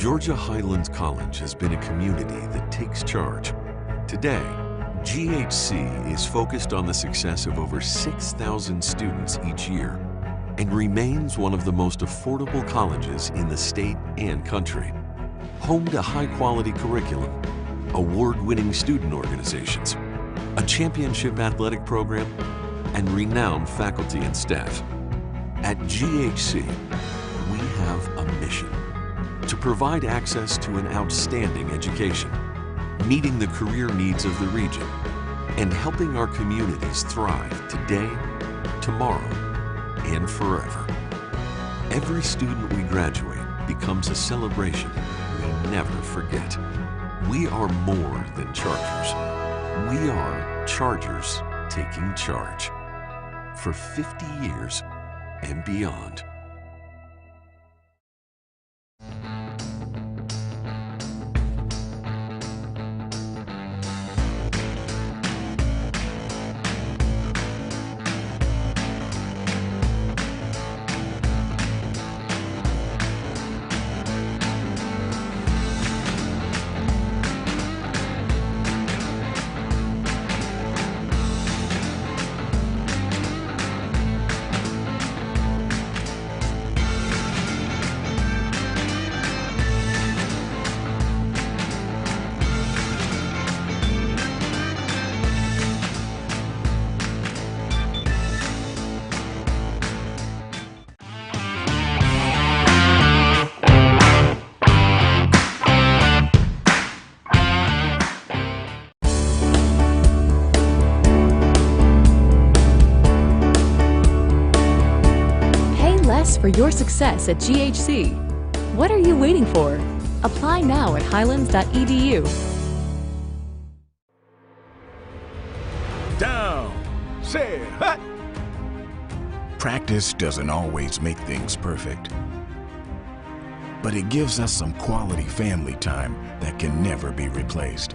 Georgia Highlands College has been a community that takes charge. Today, GHC is focused on the success of over 6,000 students each year and remains one of the most affordable colleges in the state and country. Home to high-quality curriculum, award-winning student organizations, a championship athletic program, and renowned faculty and staff. At GHC, we have a mission to provide access to an outstanding education, meeting the career needs of the region, and helping our communities thrive today, tomorrow, and forever. Every student we graduate becomes a celebration we never forget. We are more than Chargers. We are Chargers taking charge for 50 years and beyond. For your success at GHC. What are you waiting for? Apply now at highlands.edu. Down, set, hut. Practice doesn't always make things perfect, but it gives us some quality family time that can never be replaced.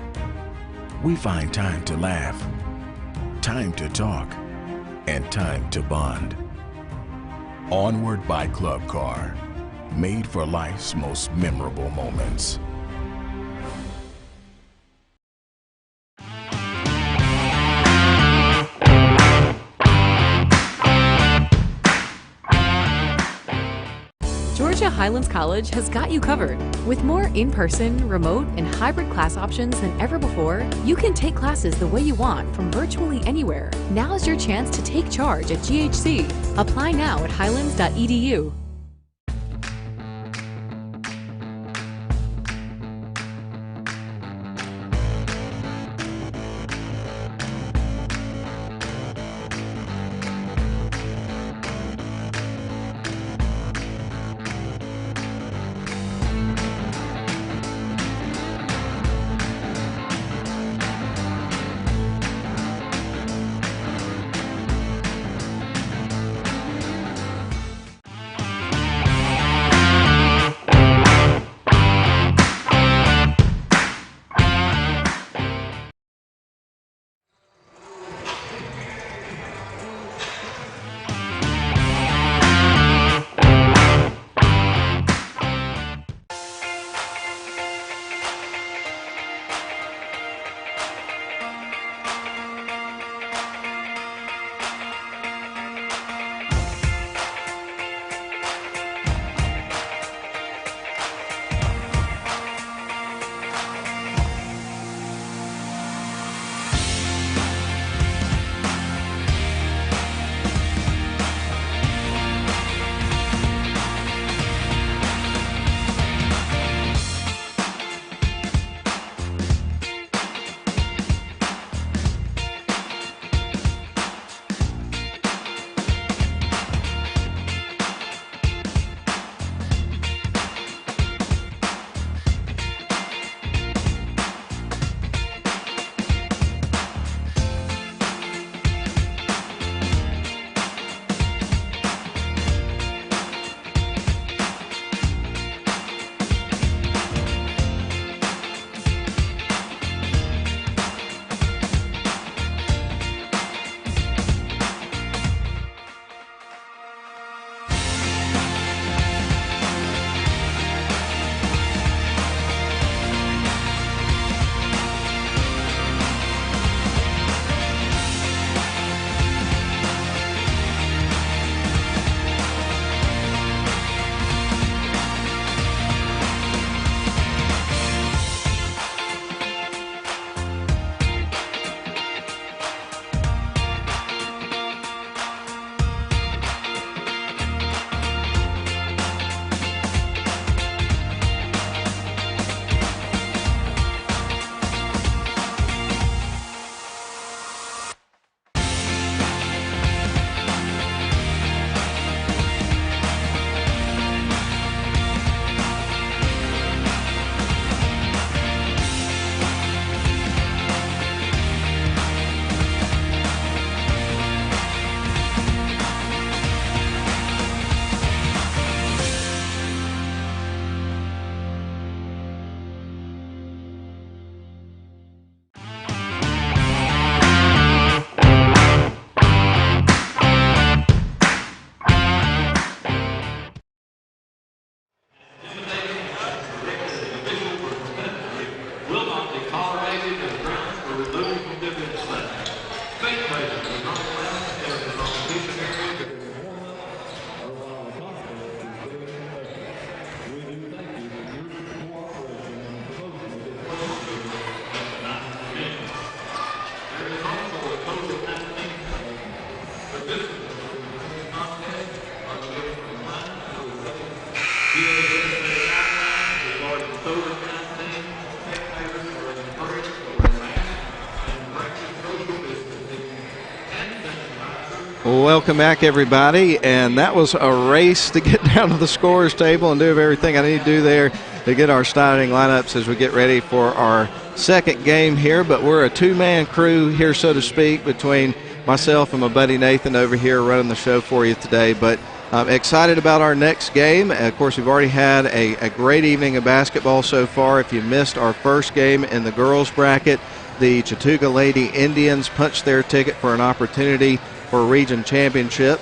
We find time to laugh, time to talk, and time to bond. Onward by Club Car, made for life's most memorable moments. Georgia Highlands College has got you covered. With more in-person, remote, and hybrid class options than ever before, you can take classes the way you want from virtually anywhere. Now's your chance to take charge at GHC. Apply now at highlands.edu. Welcome back, everybody, and that was a race to get down to the scorer's table and do everything I need to do there to get our starting lineups as we get ready for our second game here. But we're a two-man crew here, so to speak, between myself and my buddy Nathan over here running the show for you today. But I'm excited about our next game. Of course, we've already had a great evening of basketball so far. If you missed our first game in the girls bracket, the Chattooga Lady Indians punched their ticket for an opportunity for a region championship,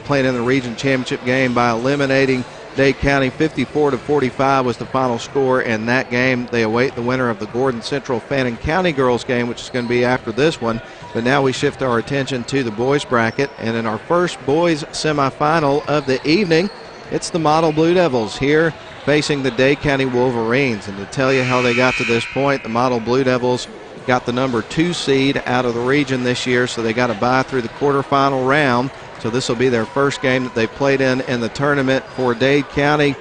playing in the region championship game by eliminating Dade County. 54-45 was the final score in that game. They await the winner of the Gordon Central Fannin County girls game, which is going to be after this one. But now we shift our attention to the boys bracket, and in our first boys semifinal of the evening, it's the Model Blue Devils here facing the Dade County Wolverines. And to tell you how they got to this point, the Model Blue Devils got the number 2 seed out of the region this year, so they got a bye through the quarterfinal round. So this will be their first game that they've played in the tournament for Dade County.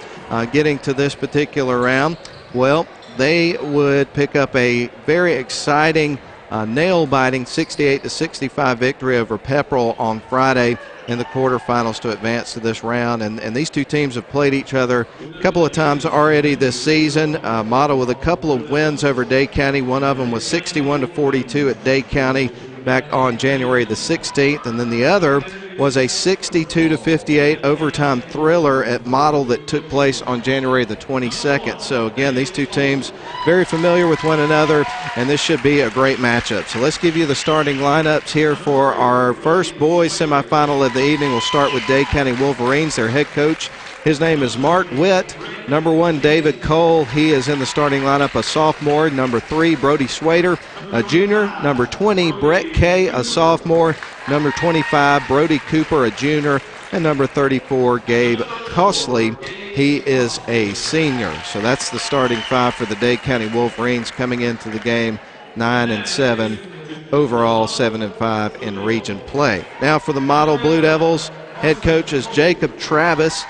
Getting to this particular round, well, they would pick up a very exciting, nail-biting 68-65 victory over Pepperell on Friday in the quarterfinals to advance to this round. And these two teams have played each other a couple of times already this season. Model with a couple of wins over Dade County. One of them was 61-42 at Dade County back on January the 16th, and then the other was a 62-58 overtime thriller at Model that took place on January the 22nd. So again, these two teams very familiar with one another, and this should be a great matchup. So let's give you the starting lineups here for our first boys semifinal of the evening. We'll start with Dade County Wolverines. Their head coach, his name is Mark Witt. Number 1, David Cole. He is in the starting lineup, a sophomore. Number 3, Brody Swader, a junior. Number 20, Brett Kay, a sophomore. Number 25, Brody Cooper, a junior. And number 34, Gabe Costley. He is a senior. So that's the starting 5 for the Dade County Wolverines coming into the game 9-7. Overall 7-5 in region play. Now for the Model Blue Devils, head coach is Jacob Travis.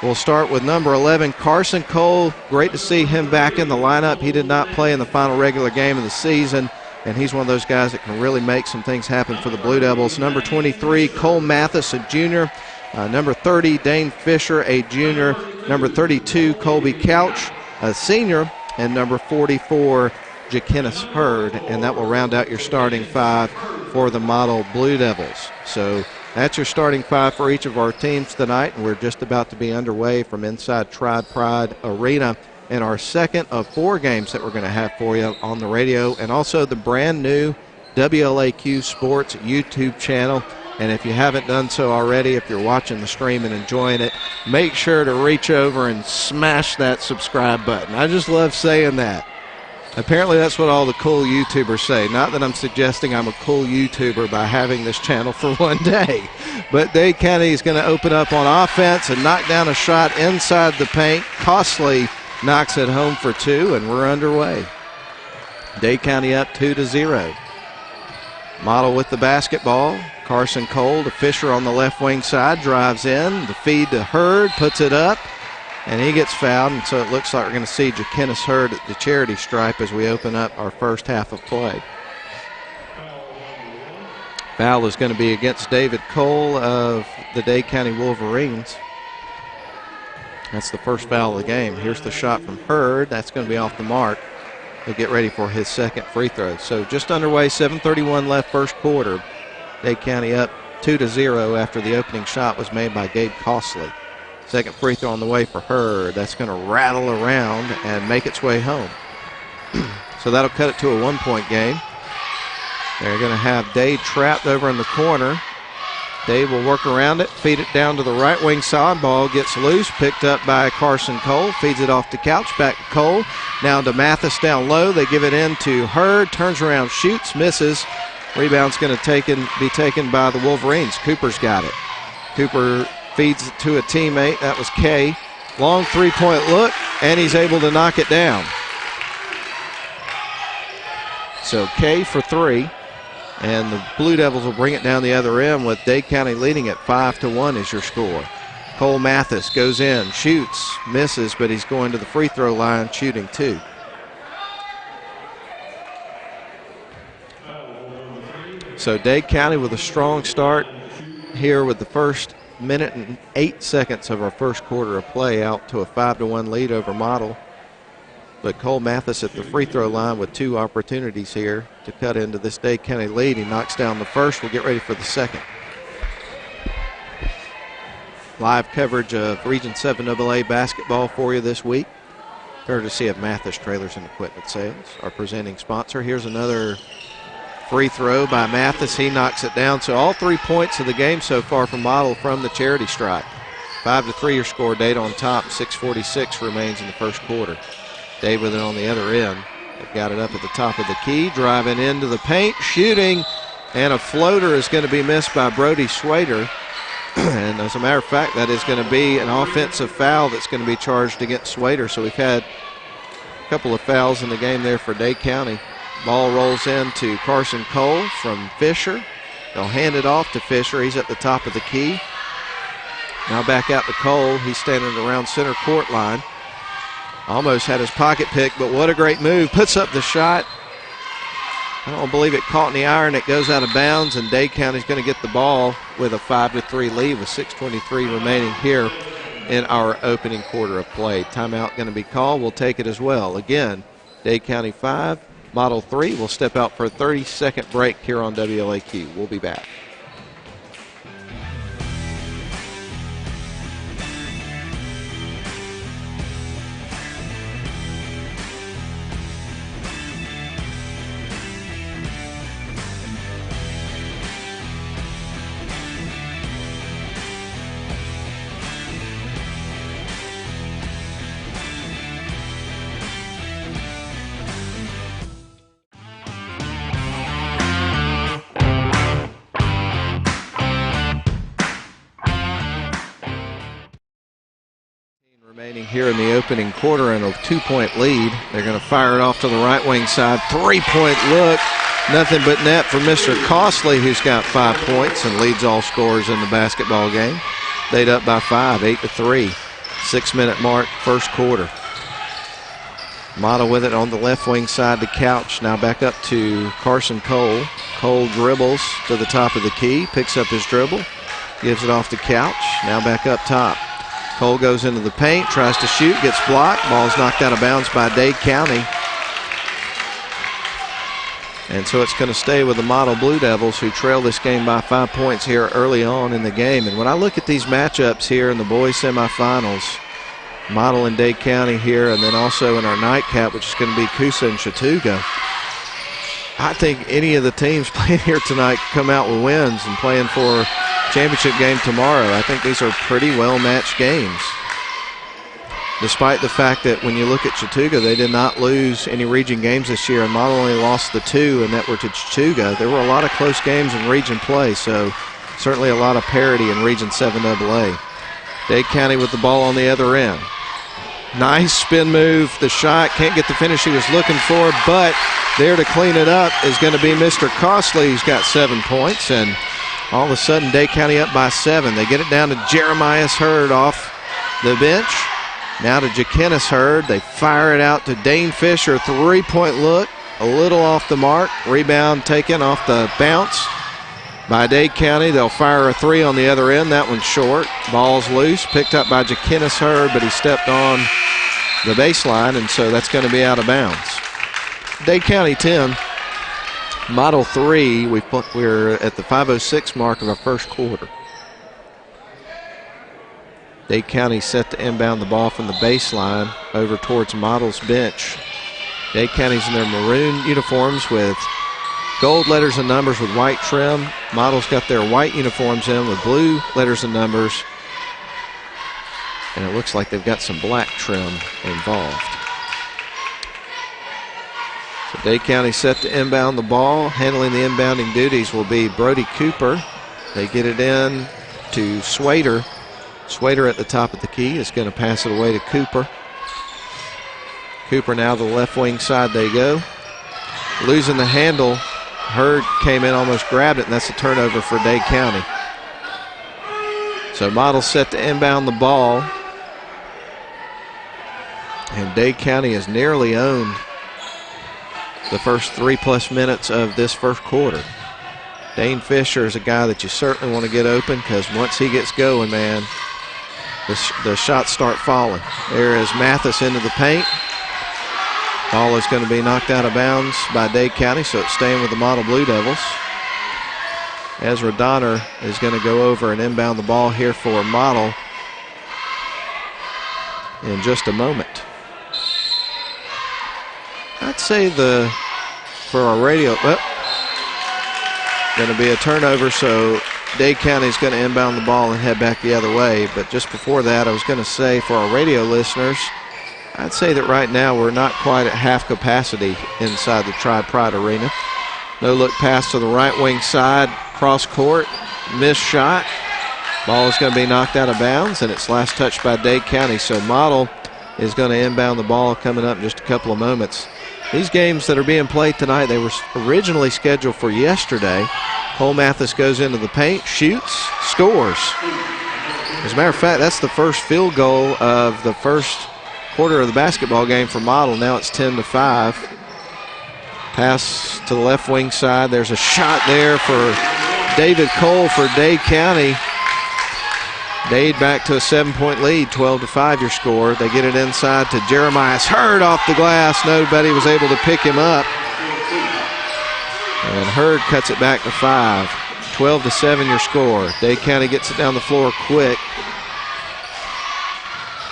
We'll start with number 11, Carson Cole. Great to see him back in the lineup. He did not play in the final regular game of the season, and he's one of those guys that can really make some things happen for the Blue Devils. Number 23, Cole Mathis, a junior. Number 30, Dane Fisher, a junior. Number 32, Colby Couch, a senior. And number 44, Jakenis Hurd, and that will round out your starting 5 for the Model Blue Devils. So that's your starting 5 for each of our teams tonight, and we're just about to be underway from inside Tribe Pride Arena in our second of 4 games that we're going to have for you on the radio, and also the brand new WLAQ Sports YouTube channel. And if you haven't done so already, if you're watching the stream and enjoying it, make sure to reach over and smash that subscribe button. I just love saying that. Apparently that's what all the cool YouTubers say. Not that I'm suggesting I'm a cool YouTuber by having this channel for one day. But Dade County is going to open up on offense and knock down a shot inside the paint. Costley knocks it home for 2, and we're underway. Dade County up 2-0. Model with the basketball. Carson Cole to Fisher on the left wing side. Drives in. The feed to Hurd. Puts it up. And he gets fouled, and so it looks like we're going to see Jakenis Hurd at the charity stripe as we open up our first half of play. Foul is going to be against David Cole of the Dade County Wolverines. That's the first foul of the game. Here's the shot from Hurd. That's going to be off the mark. He'll get ready for his second free throw. So just underway, 7:31 left first quarter. Dade County up 2-0 after the opening shot was made by Gabe Costley. Second free throw on the way for Hurd. That's going to rattle around and make its way home. So that'll cut it to a 1-point game. They're going to have Dade trapped over in the corner. Dade will work around it, feed it down to the right wing side. Ball gets loose, picked up by Carson Cole. Feeds it off to Couch, back to Cole. Now to Mathis down low. They give it in to Hurd. Turns around, shoots, misses. Rebound's going to be taken by the Wolverines. Cooper's got it. Cooper feeds it to a teammate. That was Kay. Long three-point look, and he's able to knock it down. So Kay for 3, and the Blue Devils will bring it down the other end with Dade County leading at 5-1 is your score. Cole Mathis goes in, shoots, misses, but he's going to the free throw line shooting 2. So Dade County with a strong start here with the first minute and 8 seconds of our first quarter of play, out to a 5-1 lead over Model. But Cole Mathis at the free throw line with 2 opportunities here to cut into this Dade County lead. He knocks down the first. We'll get ready for the second. Live coverage of Region 7AA basketball for you this week, courtesy of Mathis Trailers and Equipment Sales, our presenting sponsor. Here's another free throw by Mathis. He knocks it down. So all 3 points of the game so far from Model from the charity stripe. 5-3 your score. Dade on top. 6:46 remains in the first quarter. Dade with it on the other end. They've got it up at the top of the key. Driving into the paint. Shooting. And a floater is going to be missed by Brody Schwader. And as a matter of fact, that is going to be an offensive foul that's going to be charged against Schwader. So we've had a couple of fouls in the game there for Dade County. Ball rolls in to Carson Cole from Fisher. They'll hand it off to Fisher. He's at the top of the key. Now back out to Cole. He's standing around center court line. Almost had his pocket picked, but what a great move. Puts up the shot. I don't believe it caught in the iron. It goes out of bounds, and Dade County's going to get the ball with a 5-3 lead with 6:23 remaining here in our opening quarter of play. Timeout going to be called. We'll take it as well. Again, Dade County 5, Model 3. We'll step out for a 30-second break here on WLAQ. We'll be back. Remaining here in the opening quarter and a 2-point lead. They're going to fire it off to the right wing side. 3-point look. Nothing but net for Mr. Costley, who's got 5 points and leads all scorers in the basketball game. They'd up by 5, 8-3. 6-minute mark, first quarter. Model with it on the left wing side to Couch. Now back up to Carson Cole. Cole dribbles to the top of the key, picks up his dribble, gives it off to Couch. Now back up top. Cole goes into the paint, tries to shoot, gets blocked. Ball's knocked out of bounds by Dade County. And so it's going to stay with the Model Blue Devils, who trail this game by 5 points here early on in the game. And when I look at these matchups here in the boys semifinals, Model and Dade County here, and then also in our nightcap, which is going to be Coosa and Chattooga, I think any of the teams playing here tonight come out with wins and playing for championship game tomorrow. I think these are pretty well-matched games, despite the fact that when you look at Chattooga, they did not lose any region games this year, and Model only lost the 2, and that were to Chattooga. There were a lot of close games in region play, so certainly a lot of parity in Region 7AA. Dade County with the ball on the other end. Nice spin move. The shot, can't get the finish he was looking for, but there to clean it up is going to be Mr. Costley, who's got 7 points, and all of a sudden Dade County up by 7. They get it down to Jeremiah Hurd off the bench. Now to Jaquinnis Hurd. They fire it out to Dane Fisher. 3-point look, a little off the mark. Rebound taken off the bounce by Dade County. They'll fire a 3 on the other end. That one's short. Ball's loose, picked up by Jaquinnis Hurd, but he stepped on the baseline, and so that's going to be out of bounds. Dade County 10, Model 3. We're at the 5:06 mark of our first quarter. Dade County set to inbound the ball from the baseline over towards Model's bench. Dade County's in their maroon uniforms with gold letters and numbers with white trim. Model's got their white uniforms in with blue letters and numbers. And it looks like they've got some black trim involved. So Dade County set to inbound the ball. Handling the inbounding duties will be Brody Cooper. They get it in to Schwader. Schwader at the top of the key is going to pass it away to Cooper. Cooper now to the left wing side they go. Losing the handle. Hurd came in, almost grabbed it, and that's a turnover for Dade County. So Model set to inbound the ball. And Dade County has nearly owned the first 3+ minutes of this first quarter. Dane Fisher is a guy that you certainly want to get open, because once he gets going, man, the shots start falling. There is Mathis into the paint. Ball is going to be knocked out of bounds by Dade County, so it's staying with the Model Blue Devils. Ezra Donner is going to go over and inbound the ball here for Model in just a moment. I'd say for our radio, going to be a turnover, so Dade County is going to inbound the ball and head back the other way. But just before that, I was going to say for our radio listeners, I'd say that right now we're not quite at half capacity inside the Tri-Pride Arena. No look pass to the right wing side, cross court, missed shot. Ball is going to be knocked out of bounds, and it's last touched by Dade County. So Model is going to inbound the ball coming up in just a couple of moments. These games that are being played tonight, they were originally scheduled for yesterday. Cole Mathis goes into the paint, shoots, scores. As a matter of fact, that's the first field goal of the first quarter of the basketball game for Model. Now it's 10-5. Pass to the left wing side. There's a shot there for David Cole for Dade County. Dade back to a 7-point lead, 12-5 your score. They get it inside to Jeremiah Hurd off the glass. Nobody was able to pick him up. And Hurd cuts it back to 5. 12-7 your score. Dade County gets it down the floor quick.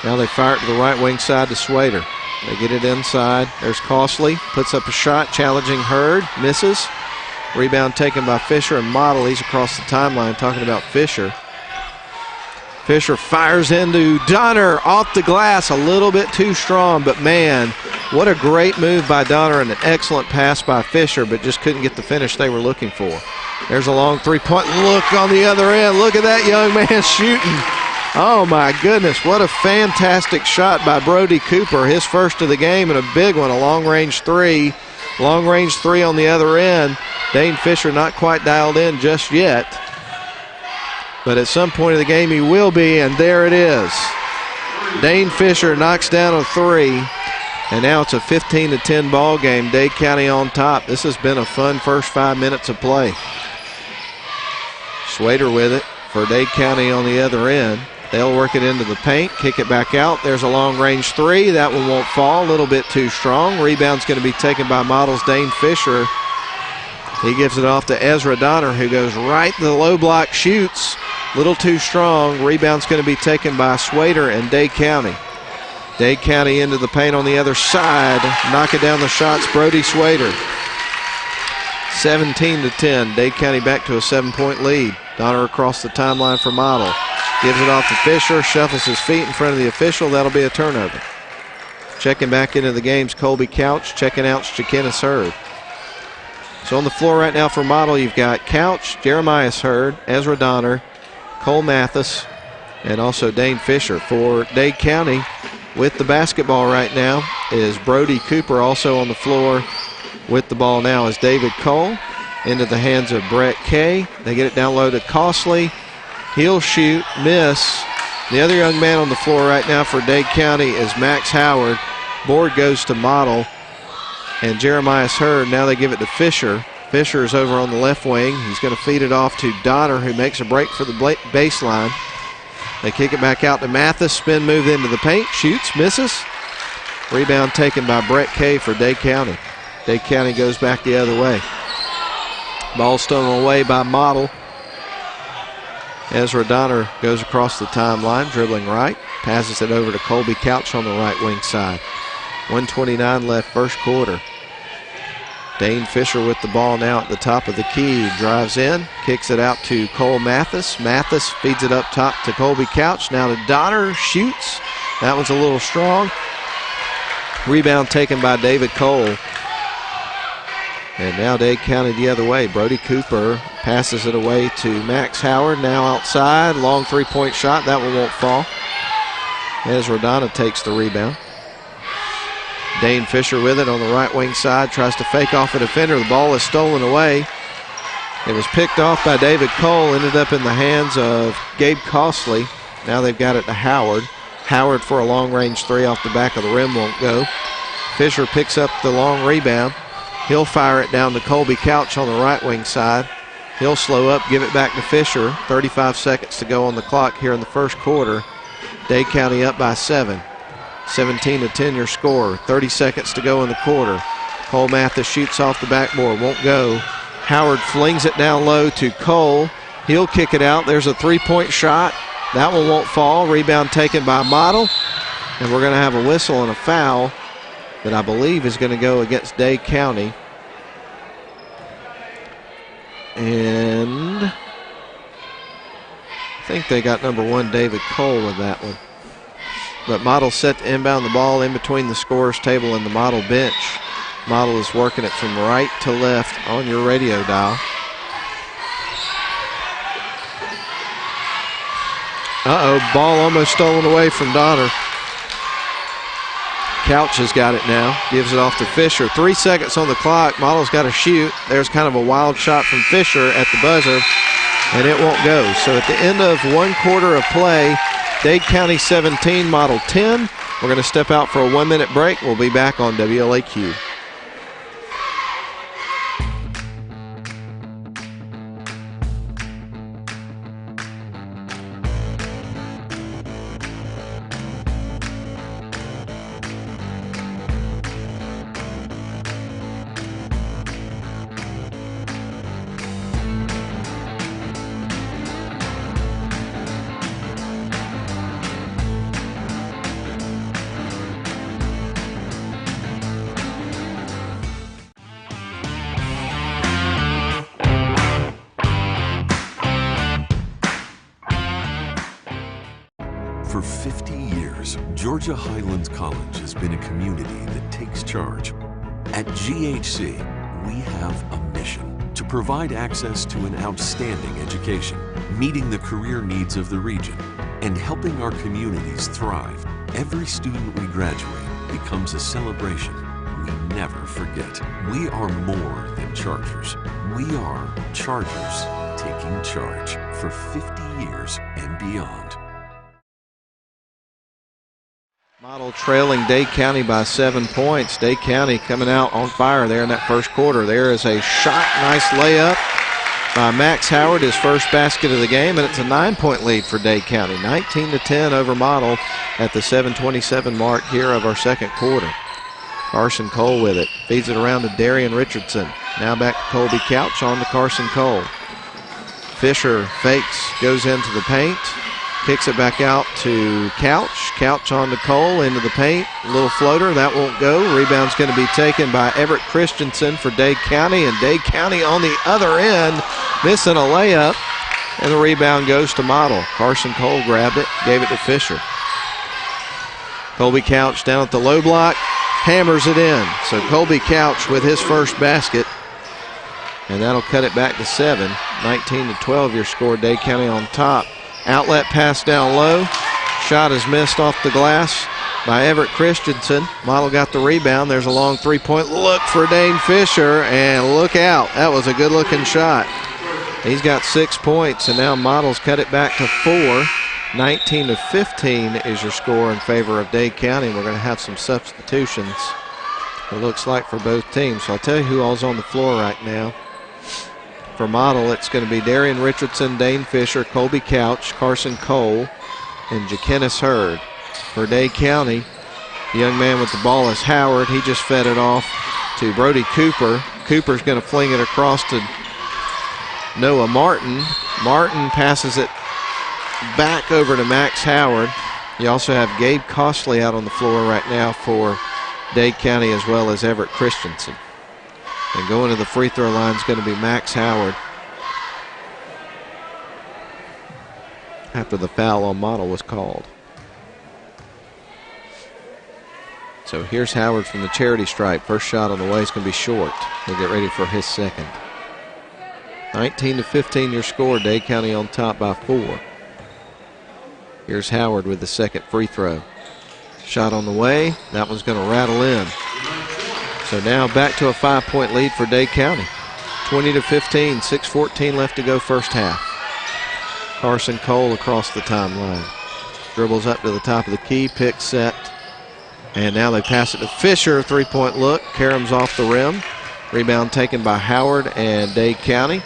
Now they fire it to the right wing side to Swader. They get it inside. There's Costley. Puts up a shot, challenging Hurd. Misses. Rebound taken by Fisher, and Model. He's across the timeline talking about Fisher. Fisher fires into Donner off the glass, a little bit too strong, but man, what a great move by Donner and an excellent pass by Fisher, but just couldn't get the finish they were looking for. There's a long three-point look on the other end. Look at that young man shooting. Oh my goodness, what a fantastic shot by Brody Cooper, his first of the game, and a big one, a long-range three. Long-range three on the other end. Dane Fisher not quite dialed in just yet. But at some point of the game he will be, and there it is. Dane Fisher knocks down a three, and now it's a 15-10 ball game. Dade County on top. This has been a fun first 5 minutes of play. Swader with it for Dade County on the other end. They'll work it into the paint, kick it back out. There's a long-range three. That one won't fall, a little bit too strong. Rebound's going to be taken by Model's Dane Fisher. He gives it off to Ezra Donner, who goes right to the low block, shoots. Little too strong. Rebound's going to be taken by Swader and Dade County. Dade County into the paint on the other side. Knocking down the shots, Brody Swader. 17-10. Dade County back to a 7-point lead. Donner across the timeline for Model. Gives it off to Fisher. Shuffles his feet in front of the official. That'll be a turnover. Checking back into the game's Colby Couch. Checking out Shakinnis Hurd. So on the floor right now for Model, you've got Couch, Jeremiah Hurd, Ezra Donner, Cole Mathis, and also Dane Fisher. For Dade County, with the basketball right now, is Brody Cooper. Also on the floor with the ball now is David Cole. Into the hands of Brett Kay. They get it down low to Costley. He'll shoot, miss. The other young man on the floor right now for Dade County is Max Howard. Board goes to Model. And Jeremiah Hurd, now they give it to Fisher. Fisher is over on the left wing. He's going to feed it off to Donner, who makes a break for the baseline. They kick it back out to Mathis. Spin move into the paint. Shoots, misses. Rebound taken by Brett Kay for Dade County. Dade County goes back the other way. Ball stolen away by Model. Ezra Donner goes across the timeline, dribbling right. Passes it over to Colby Couch on the right wing side. 1:29 left first quarter. Dane Fisher with the ball now at the top of the key. Drives in, kicks it out to Cole Mathis. Mathis feeds it up top to Colby Couch. Now to Donner, shoots. That one's a little strong. Rebound taken by David Cole. And now Dade County the other way. Brody Cooper passes it away to Max Howard. Now outside, long three-point shot. That one won't fall. Ezra Donner takes the rebound. Dane Fisher with it on the right wing side, tries to fake off a defender. The ball is stolen away. It was picked off by David Cole, ended up in the hands of Gabe Costley. Now they've got it to Howard. Howard for a long-range three off the back of the rim won't go. Fisher picks up the long rebound. He'll fire it down to Colby Couch on the right wing side. He'll slow up, give it back to Fisher. 35 seconds to go on the clock here in the first quarter. Dade County up by 7. 17-10 your score. 30 seconds to go in the quarter. Cole Mathis shoots off the backboard, won't go. Howard flings it down low to Cole. He'll kick it out. There's a three-point shot. That one won't fall. Rebound taken by Model. And we're going to have a whistle and a foul that I believe is going to go against Dade County. And I think they got number 1, David Cole, with that one. But Model set to inbound the ball in between the scorer's table and the Model bench. Model is working it from right to left on your radio dial. Ball almost stolen away from Donner. Couch has got it now, gives it off to Fisher. 3 seconds on the clock. Model's got to shoot. There's kind of a wild shot from Fisher at the buzzer, and it won't go. So at the end of one quarter of play, Dade County 17, Model 10. We're going to step out for a 1-minute break. We'll be back on WLAQ. For 50 years, Georgia Highlands College has been a community that takes charge. At GHC, we have a mission to provide access to an outstanding education, meeting the career needs of the region, and helping our communities thrive. Every student we graduate becomes a celebration we never forget. We are more than Chargers. We are Chargers taking charge for 50 years and beyond. Model trailing Dade County by 7 points. Dade County coming out on fire there in that first quarter. There is a shot, nice layup by Max Howard, his first basket of the game, and it's a 9-point lead for Dade County. 19-10 over Model at the 7:27 mark here of our second quarter. Carson Cole with it, feeds it around to Darian Richardson. Now back to Colby Couch, on to Carson Cole. Fisher fakes, goes into the paint. Kicks it back out to Couch. Couch on to Cole, into the paint. A little floater, that won't go. Rebound's going to be taken by Everett Christensen for Dade County, and Dade County on the other end, missing a layup, and the rebound goes to Model. Carson Cole grabbed it, gave it to Fisher. Colby Couch down at the low block, hammers it in. So Colby Couch with his first basket, and that'll cut it back to 7. 19-12 your score, Dade County on top. Outlet pass down low. Shot is missed off the glass by Everett Christensen. Model got the rebound. There's a long three-point look for Dane Fisher, and look out. That was a good-looking shot. He's got 6 points, and now Model's cut it back to 4. 19-15 is your score in favor of Dade County. We're going to have some substitutions, it looks like, for both teams. So I'll tell you who all's on the floor right now. For Model, it's going to be Darian Richardson, Dane Fisher, Colby Couch, Carson Cole, and Jakenis Hurd. For Dade County, the young man with the ball is Howard. He just fed it off to Brody Cooper. Cooper's going to fling it across to Noah Martin. Martin passes it back over to Max Howard. You also have Gabe Costley out on the floor right now for Dade County, as well as Everett Christensen. And going to the free throw line is going to be Max Howard, after the foul on Model was called. So here's Howard from the charity stripe. First shot on the way is going to be short. He'll get ready for his second. 19-15 your score. Dade County on top by 4. Here's Howard with the second free throw. Shot on the way. That one's going to rattle in. So now back to a 5-point lead for Dade County. 20-15, 6:14 left to go first half. Carson Cole across the timeline. Dribbles up to the top of the key, pick, set. And now they pass it to Fisher, three-point look. Karam's off the rim. Rebound taken by Howard and Dade County.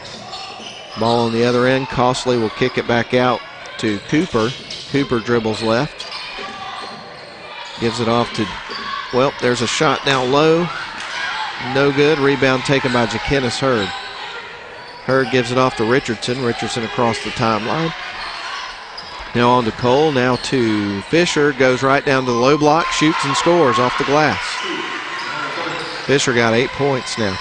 Ball on the other end. Costley will kick it back out to Cooper. Cooper dribbles left. Gives it off to, well, there's a shot down low. No good. Rebound taken by Jakenis Hurd. Hurd gives it off to Richardson. Richardson across the timeline. Now on to Cole. Now to Fisher. Goes right down to the low block. Shoots and scores off the glass. Fisher got 8 points now.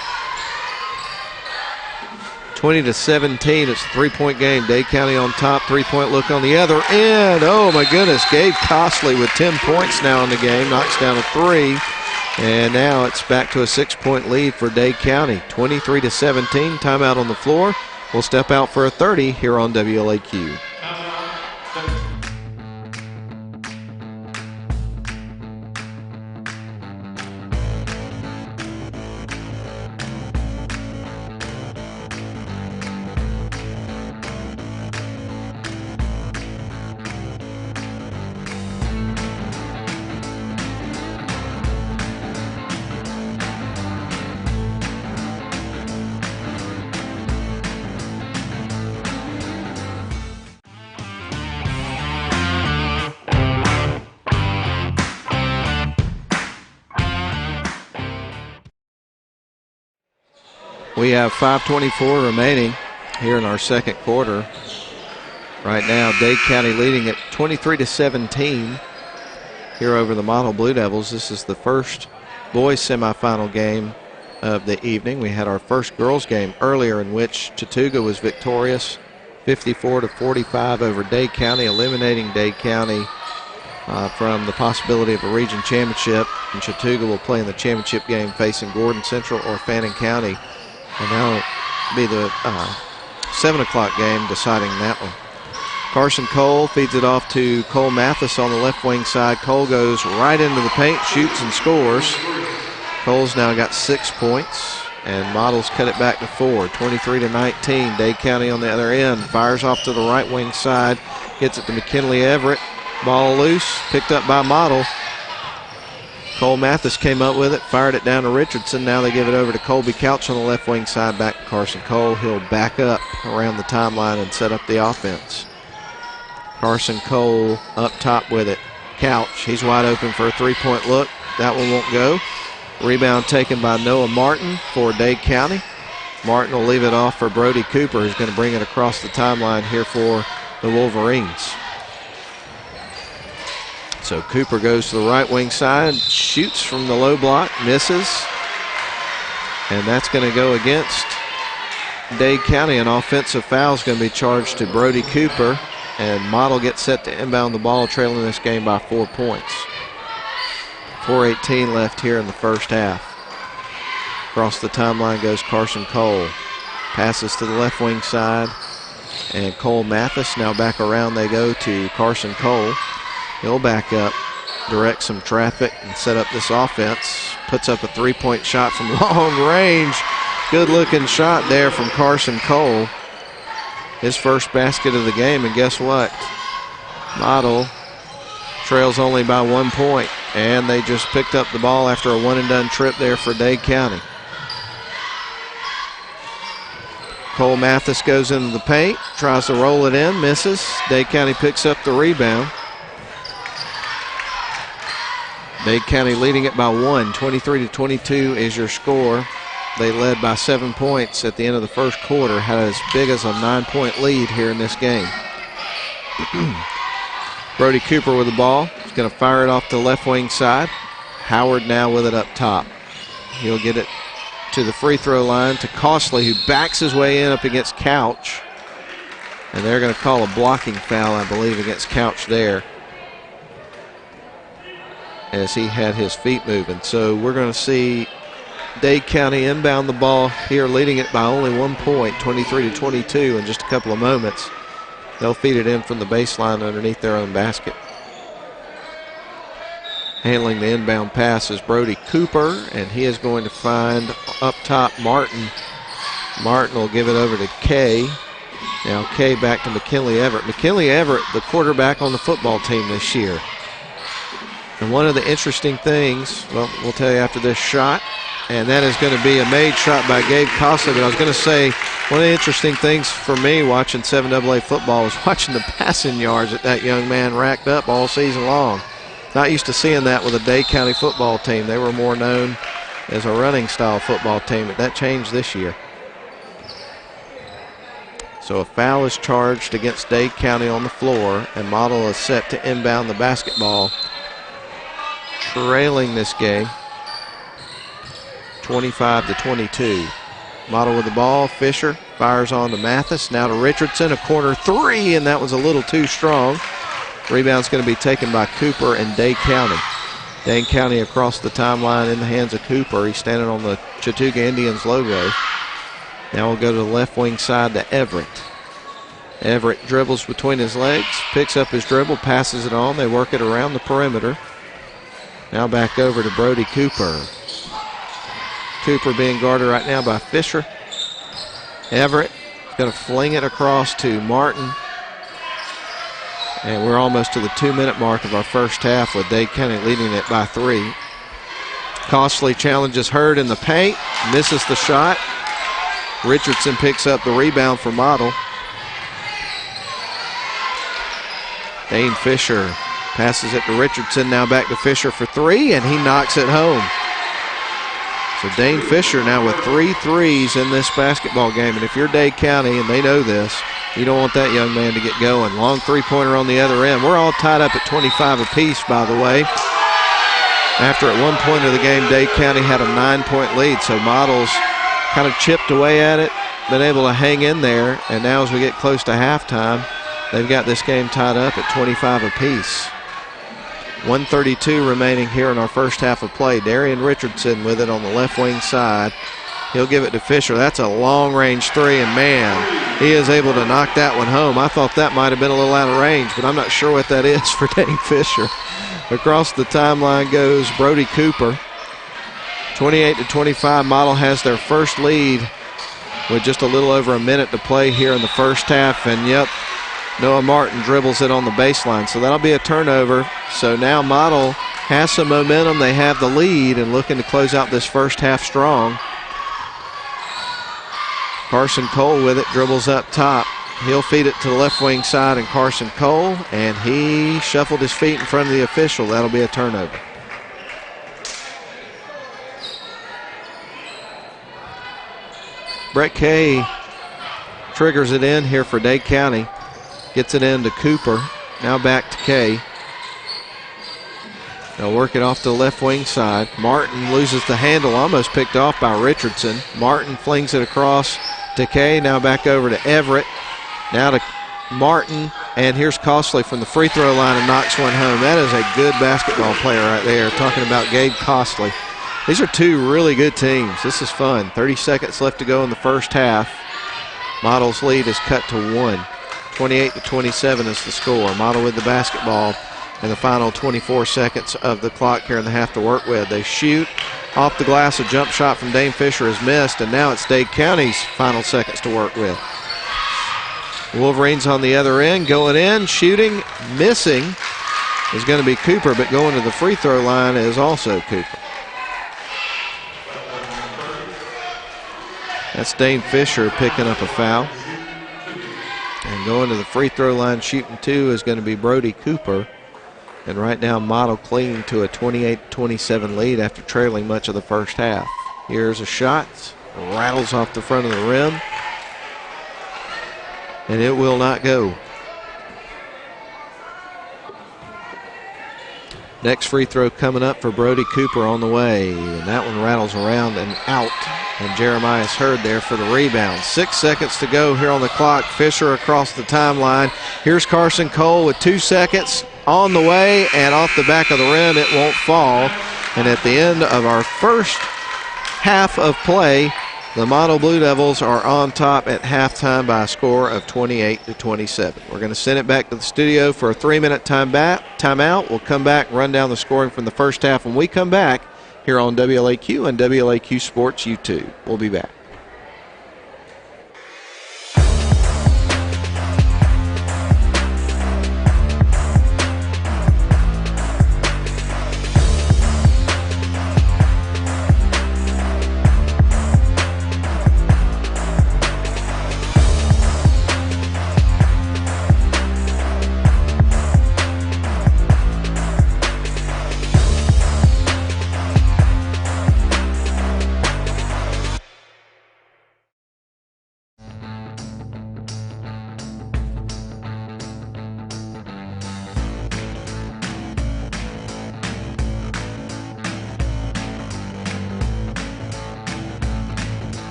20-17. It's a three-point game. Dade County on top. Three-point look on the other end. Oh, my goodness. Gabe Costley with 10 points now in the game. Knocks down a three. And now it's back to a 6-point lead for Dade County. 23-17. Timeout on the floor. We'll step out for a 30 here on WLAQ. We have 5:24 remaining here in our second quarter. Right now, Dade County leading at 23-17 here over the Model Blue Devils. This is the first boys semifinal game of the evening. We had our first girls game earlier in which Chattooga was victorious 54-45 over Dade County, eliminating Dade County from the possibility of a region championship. And Chattooga will play in the championship game facing Gordon Central or Fannin County. And that'll be the 7 o'clock game deciding that one. Carson Cole feeds it off to Cole Mathis on the left wing side. Cole goes right into the paint, shoots and scores. Cole's now got 6 points, and Models cut it back to 4, 23-19. Dade County on the other end fires off to the right wing side, gets it to McKinley Everett. Ball loose, picked up by Model. Cole Mathis came up with it, fired it down to Richardson. Now they give it over to Colby Couch on the left wing side, back to Carson Cole. He'll back up around the timeline and set up the offense. Carson Cole up top with it. Couch, he's wide open for a three-point look. That one won't go. Rebound taken by Noah Martin for Dade County. Martin will leave it off for Brody Cooper, who's going to bring it across the timeline here for the Wolverines. So Cooper goes to the right wing side, shoots from the low block, misses. And that's going to go against Dade County. An offensive foul is going to be charged to Brody Cooper. And Model gets set to inbound the ball, trailing this game by 4 points. 4:18 left here in the first half. Across the timeline goes Carson Cole. Passes to the left wing side. And Cole Mathis, now back around they go to Carson Cole. He'll back up, direct some traffic, and set up this offense. Puts up a three-point shot from long range. Good-looking shot there from Carson Cole. His first basket of the game, and guess what? Model trails only by 1 point, and they just picked up the ball after a one-and-done trip there for Dade County. Cole Mathis goes into the paint, tries to roll it in, misses. Dade County picks up the rebound. Dade County leading it by 1, 23-22 is your score. They led by 7 points at the end of the first quarter, had as big as a 9-point lead here in this game. Brody Cooper with the ball. He's going to fire it off the left wing side. Howard now with it up top. He'll get it to the free throw line to Costley, who backs his way in up against Couch. And they're going to call a blocking foul, I believe, against Couch there, as he had his feet moving. So we're going to see Dade County inbound the ball here, leading it by only 1 point, 23-22 in just a couple of moments. They'll feed it in from the baseline underneath their own basket. Handling the inbound pass is Brody Cooper, and he is going to find up top Martin. Martin will give it over to Kay. Now Kay back to McKinley Everett. McKinley Everett, the quarterback on the football team this year. And one of the interesting things, well, we'll tell you after this shot, and that is going to be a made shot by Gabe Costley. But I was going to say, one of the interesting things for me watching 7AA football was watching the passing yards that young man racked up all season long. Not used to seeing that with a Dade County football team. They were more known as a running style football team, but that changed this year. So a foul is charged against Dade County on the floor, and Model is set to inbound the basketball, trailing this game 25-22. Model with the ball. Fisher fires on to Mathis. Now to Richardson, a corner three, and that was a little too strong. Rebound's going to be taken by Cooper and Dade County. Dade County across the timeline in the hands of Cooper. He's standing on the Chattooga Indians logo. Now we'll go to the left wing side to Everett. Everett dribbles between his legs, picks up his dribble, passes it on. They work it around the perimeter. Now back over to Brody Cooper. Cooper being guarded right now by Fisher. Everett is going to fling it across to Martin. And we're almost to the 2-minute mark of our first half with Dade County leading it by 3. Costley challenges Hurd in the paint, misses the shot. Richardson picks up the rebound for Model. Dane Fisher passes it to Richardson, now back to Fisher for 3, and he knocks it home. So Dane Fisher now with 3 threes in this basketball game, and if you're Dade County, and they know this, you don't want that young man to get going. Long three-pointer on the other end. We're all tied up at 25 apiece, by the way. After at one point of the game, Dade County had a 9-point lead, so Models kind of chipped away at it, been able to hang in there, and now as we get close to halftime, they've got this game tied up at 25 apiece. 1:32 remaining here in our first half of play. Darian Richardson with it on the left wing side. He'll give it to Fisher. That's a long-range three, and man, he is able to knock that one home. I thought that might have been a little out of range, but I'm not sure what that is for Dane Fisher. Across the timeline goes Brody Cooper. 28-25, Model has their first lead with just a little over a minute to play here in the first half. And yep, Noah Martin dribbles it on the baseline, so that'll be a turnover. So now Model has some momentum. They have the lead and looking to close out this first half strong. Carson Cole with it, dribbles up top. He'll feed it to the left wing side, and Carson Cole, and he shuffled his feet in front of the official. That'll be a turnover. Brett Kay triggers it in here for Dade County. Gets it in to Cooper. Now back to Kay. They'll work it off to the left wing side. Martin loses the handle, almost picked off by Richardson. Martin flings it across to Kay. Now back over to Everett. Now to Martin. And here's Costley from the free throw line and knocks one home. That is a good basketball player right there. Talking about Gabe Costley. These are two really good teams. This is fun. 30 seconds left to go in the first half. Model's lead is cut to 1. 28-27 is the score. Model with the basketball in the final 24 seconds of the clock here in the half to work with. They shoot off the glass. A jump shot from Dane Fisher is missed, and now it's Dade County's final seconds to work with. Wolverines on the other end, going in, shooting, missing is going to be Cooper, but going to the free throw line is also Cooper. That's Dane Fisher picking up a foul. And going to the free throw line, shooting 2 is going to be Brody Cooper. And right now, Model clinging to a 28-27 lead after trailing much of the first half. Here's a shot, rattles off the front of the rim, and it will not go. Next free throw coming up for Brody Cooper on the way, and that one rattles around and out. And Jeremiah's Hurd there for the rebound. 6 seconds to go here on the clock. Fisher across the timeline. Here's Carson Cole with 2 seconds on the way, and off the back of the rim, it won't fall. And at the end of our first half of play, the Model Blue Devils are on top at halftime by a score of 28-27. We're going to send it back to the studio for a 3-minute timeout. We'll come back, run down the scoring from the first half. When we come back, here on WLAQ and WLAQ Sports YouTube. We'll be back.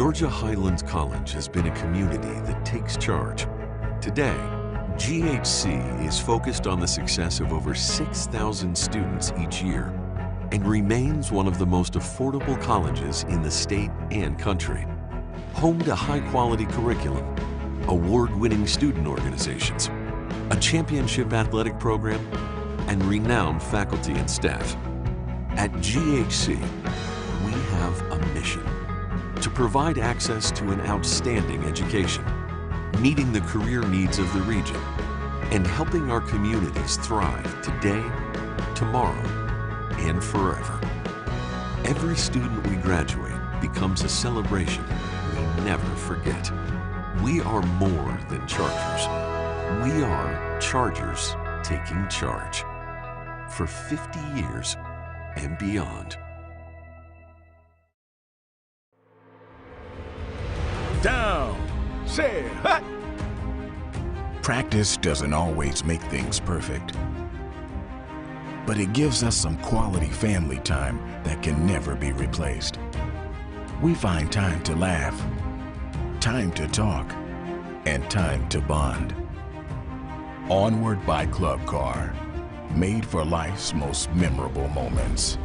Georgia Highlands College has been a community that takes charge. Today, GHC is focused on the success of over 6,000 students each year and remains one of the most affordable colleges in the state and country. Home to high-quality curriculum, award-winning student organizations, a championship athletic program, and renowned faculty and staff. At GHC, we have a mission to provide access to an outstanding education, meeting the career needs of the region, and helping our communities thrive today, tomorrow, and forever. Every student we graduate becomes a celebration we never forget. We are more than Chargers. We are Chargers taking charge for 50 years and beyond. Down, set, hut. Practice doesn't always make things perfect, but it gives us some quality family time that can never be replaced. We find time to laugh, time to talk, and time to bond. Onward by Club Car, made for life's most memorable moments.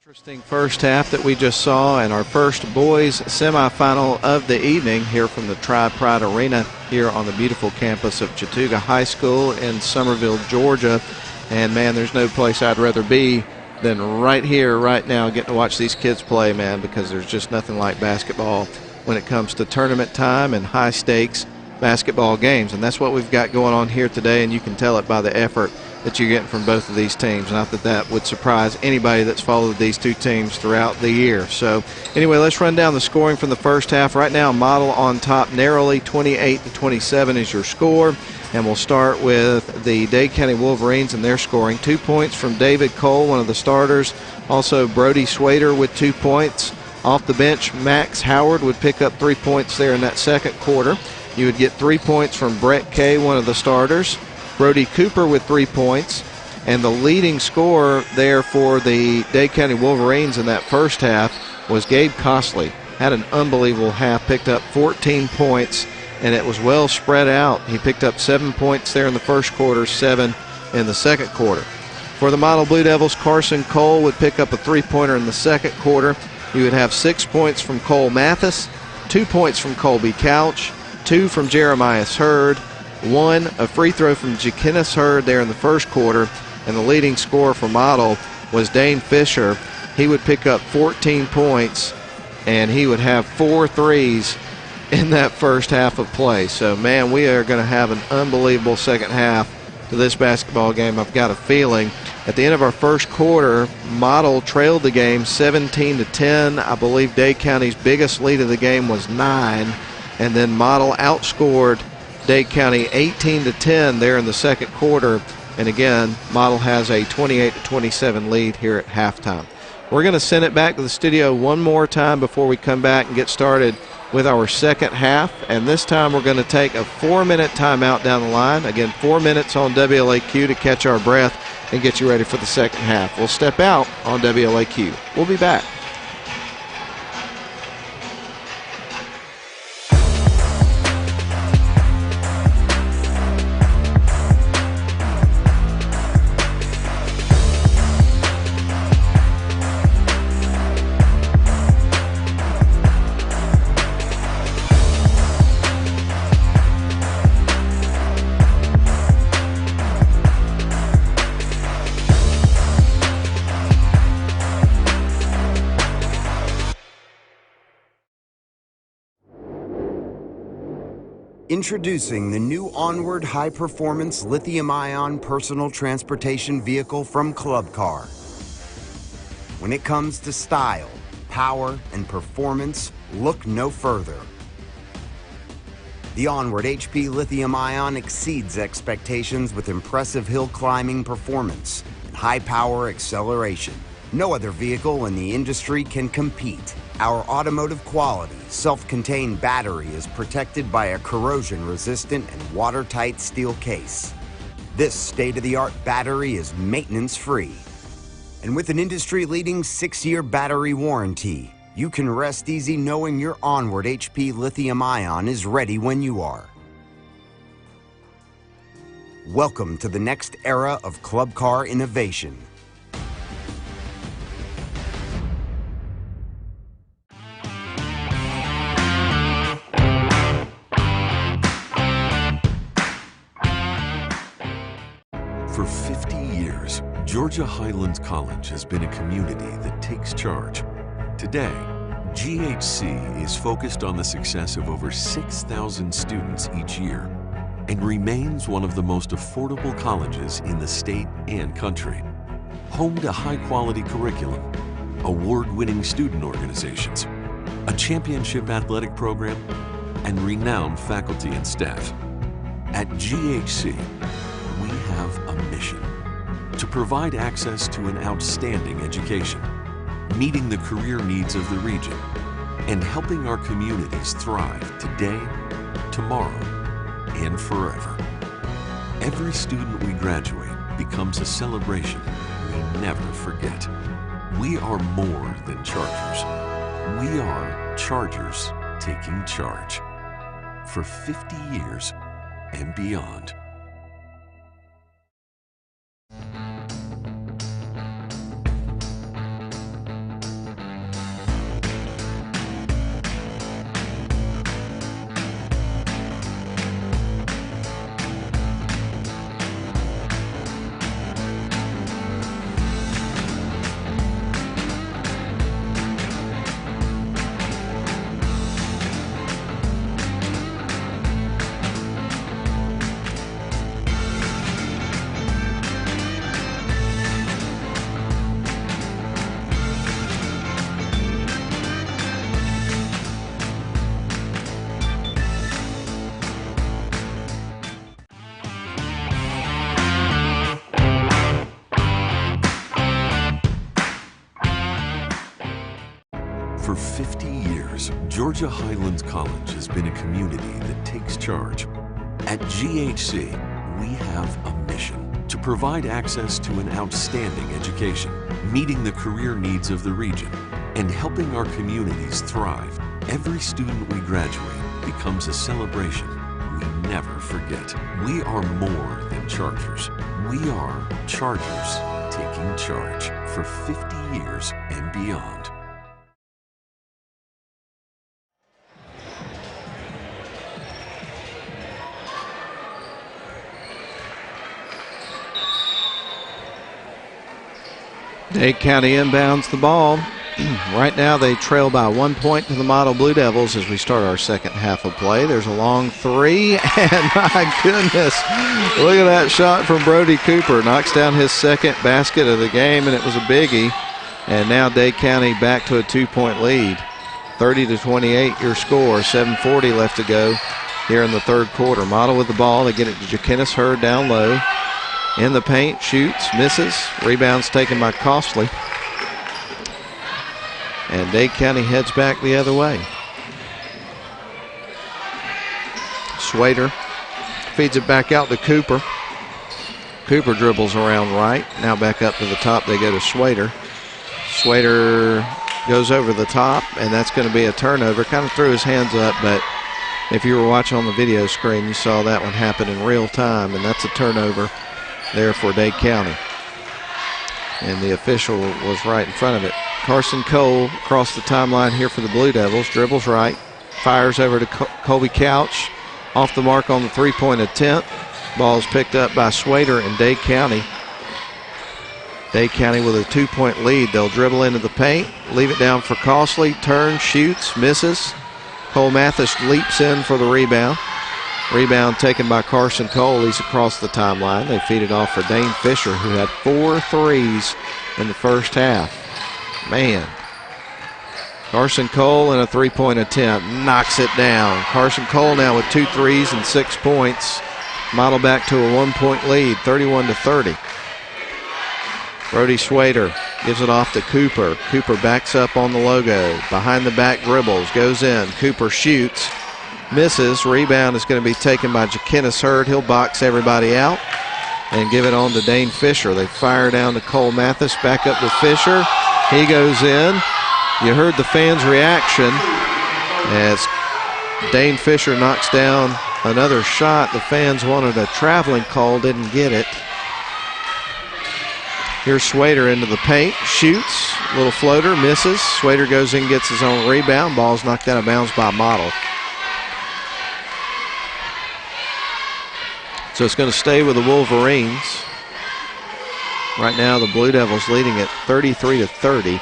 Interesting first half that we just saw, and our first boys semifinal of the evening here from the Tri-Pride Arena here on the beautiful campus of Chattooga High School in Summerville, Georgia. And man, there's no place I'd rather be than right here, right now, getting to watch these kids play, man, because there's just nothing like basketball when it comes to tournament time and high stakes basketball games. And that's what we've got going on here today, and you can tell it by the effort that you're getting from both of these teams. Not that that would surprise anybody that's followed these two teams throughout the year. So anyway, let's run down the scoring from the first half. Right now, Model on top narrowly, 28-27 is your score. And we'll start with the Dade County Wolverines and their scoring. 2 points from David Cole, one of the starters. Also Brody Swader with 2 points. Off the bench, Max Howard would pick up 3 points there in that second quarter. You would get 3 points from Brett Kay, one of the starters. Brody Cooper with 3 points. And the leading scorer there for the Dade County Wolverines in that first half was Gabe Costley. Had an unbelievable half, picked up 14 points, and it was well spread out. He picked up 7 points there in the first quarter, 7 in the second quarter. For the Model Blue Devils, Carson Cole would pick up a three-pointer in the second quarter. You would have 6 points from Cole Mathis, 2 points from Colby Couch, 2 from Jeremiah Hurd, 1 a free throw from Jakinis Hurd there in the first quarter, and the leading scorer for Model was Dane Fisher. He would pick up 14 points, and he would have 4 threes in that first half of play. So, man, we are going to have an unbelievable second half to this basketball game. I've got a feeling. At the end of our first quarter, Model trailed the game 17-10. I believe Dade County's biggest lead of the game was 9, and then Model outscored Dade County 18-10 there in the second quarter. And again, Model has a 28-27 lead here at halftime. We're going to send it back to the studio one more time before we come back and get started with our second half. And this time we're going to take a 4-minute timeout down the line. Again, 4 minutes on WLAQ to catch our breath and get you ready for the second half. We'll step out on WLAQ. We'll be back. Introducing the new Onward high-performance lithium-ion personal transportation vehicle from Club Car. When it comes to style, power, and performance, look no further. The Onward HP lithium-ion exceeds expectations with impressive hill climbing performance and high-power acceleration. No other vehicle in the industry can compete. Our automotive quality, self-contained battery is protected by a corrosion-resistant and watertight steel case. This state-of-the-art battery is maintenance-free. And with an industry-leading 6-year battery warranty, you can rest easy knowing your Onward HP lithium-ion is ready when you are. Welcome to the next era of club car innovation. For 50 years, Georgia Highlands College has been a community that takes charge. Today, GHC is focused on the success of over 6,000 students each year and remains one of the most affordable colleges in the state and country. Home to high-quality curriculum, award-winning student organizations, a championship athletic program, and renowned faculty and staff. At GHC, we have a mission to provide access to an outstanding education, meeting the career needs of the region, and helping our communities thrive today, tomorrow, and forever. Every student we graduate becomes a celebration we never forget. We are more than Chargers. We are Chargers taking charge for 50 years and beyond. For 50 years, Georgia Highlands College has been a community that takes charge. At GHC, we have a mission to provide access to an outstanding education, meeting the career needs of the region, and helping our communities thrive. Every student we graduate becomes a celebration we never forget. We are more than Chargers. We are Chargers taking charge for 50 years and beyond. Dade County inbounds the ball. Right now they trail by 1 point to the Model Blue Devils as we start our second half of play. There's a long three, and my goodness, look at that shot from Brody Cooper. Knocks down his second basket of the game, and it was a biggie. And now Dade County back to a 2-point lead. 30-28 your score, 7:40 left to go here in the third quarter. Model with the ball, they get it to Jaquinnis Hurd down low. In the paint, shoots, misses. Rebounds taken by Costley. And Dade County heads back the other way. Swader feeds it back out to Cooper. Cooper dribbles around right. Now back up to the top, they go to Swader. Swader goes over the top, and that's going to be a turnover. Kind of threw his hands up, but if you were watching on the video screen, you saw that one happen in real time, and that's a turnover there for Dade County. And the official was right in front of it. Carson Cole across the timeline here for the Blue Devils. Dribbles right, fires over to Colby Couch. Off the mark on the three-point attempt. Ball is picked up by Swader and Dade County. Dade County with a 2-point lead. They'll dribble into the paint, leave it down for Costley, turns, shoots, misses. Cole Mathis leaps in for the rebound. Rebound taken by Carson Cole. He's across the timeline. They feed it off for Dane Fisher, who had 4 threes in the first half. Man. Carson Cole in a 3-point attempt. Knocks it down. Carson Cole now with 2 threes and 6 points. Model back to a 1-point lead, 31-30. Brody Schwader gives it off to Cooper. Cooper backs up on the logo. Behind the back dribbles, goes in. Cooper shoots, misses. Rebound is going to be taken by Jaquinnis Hurd. He'll box everybody out and give it on to Dane Fisher. They fire down to Cole Mathis, back up to Fisher. He goes in. You heard the fans' reaction as Dane Fisher knocks down another shot. The fans wanted a traveling call, didn't get it. Here's Schwader into the paint, shoots, little floater, misses. Schwader goes in, gets his own rebound. Ball's knocked out of bounds by Model. So it's going to stay with the Wolverines. Right now the Blue Devils leading at 33-30.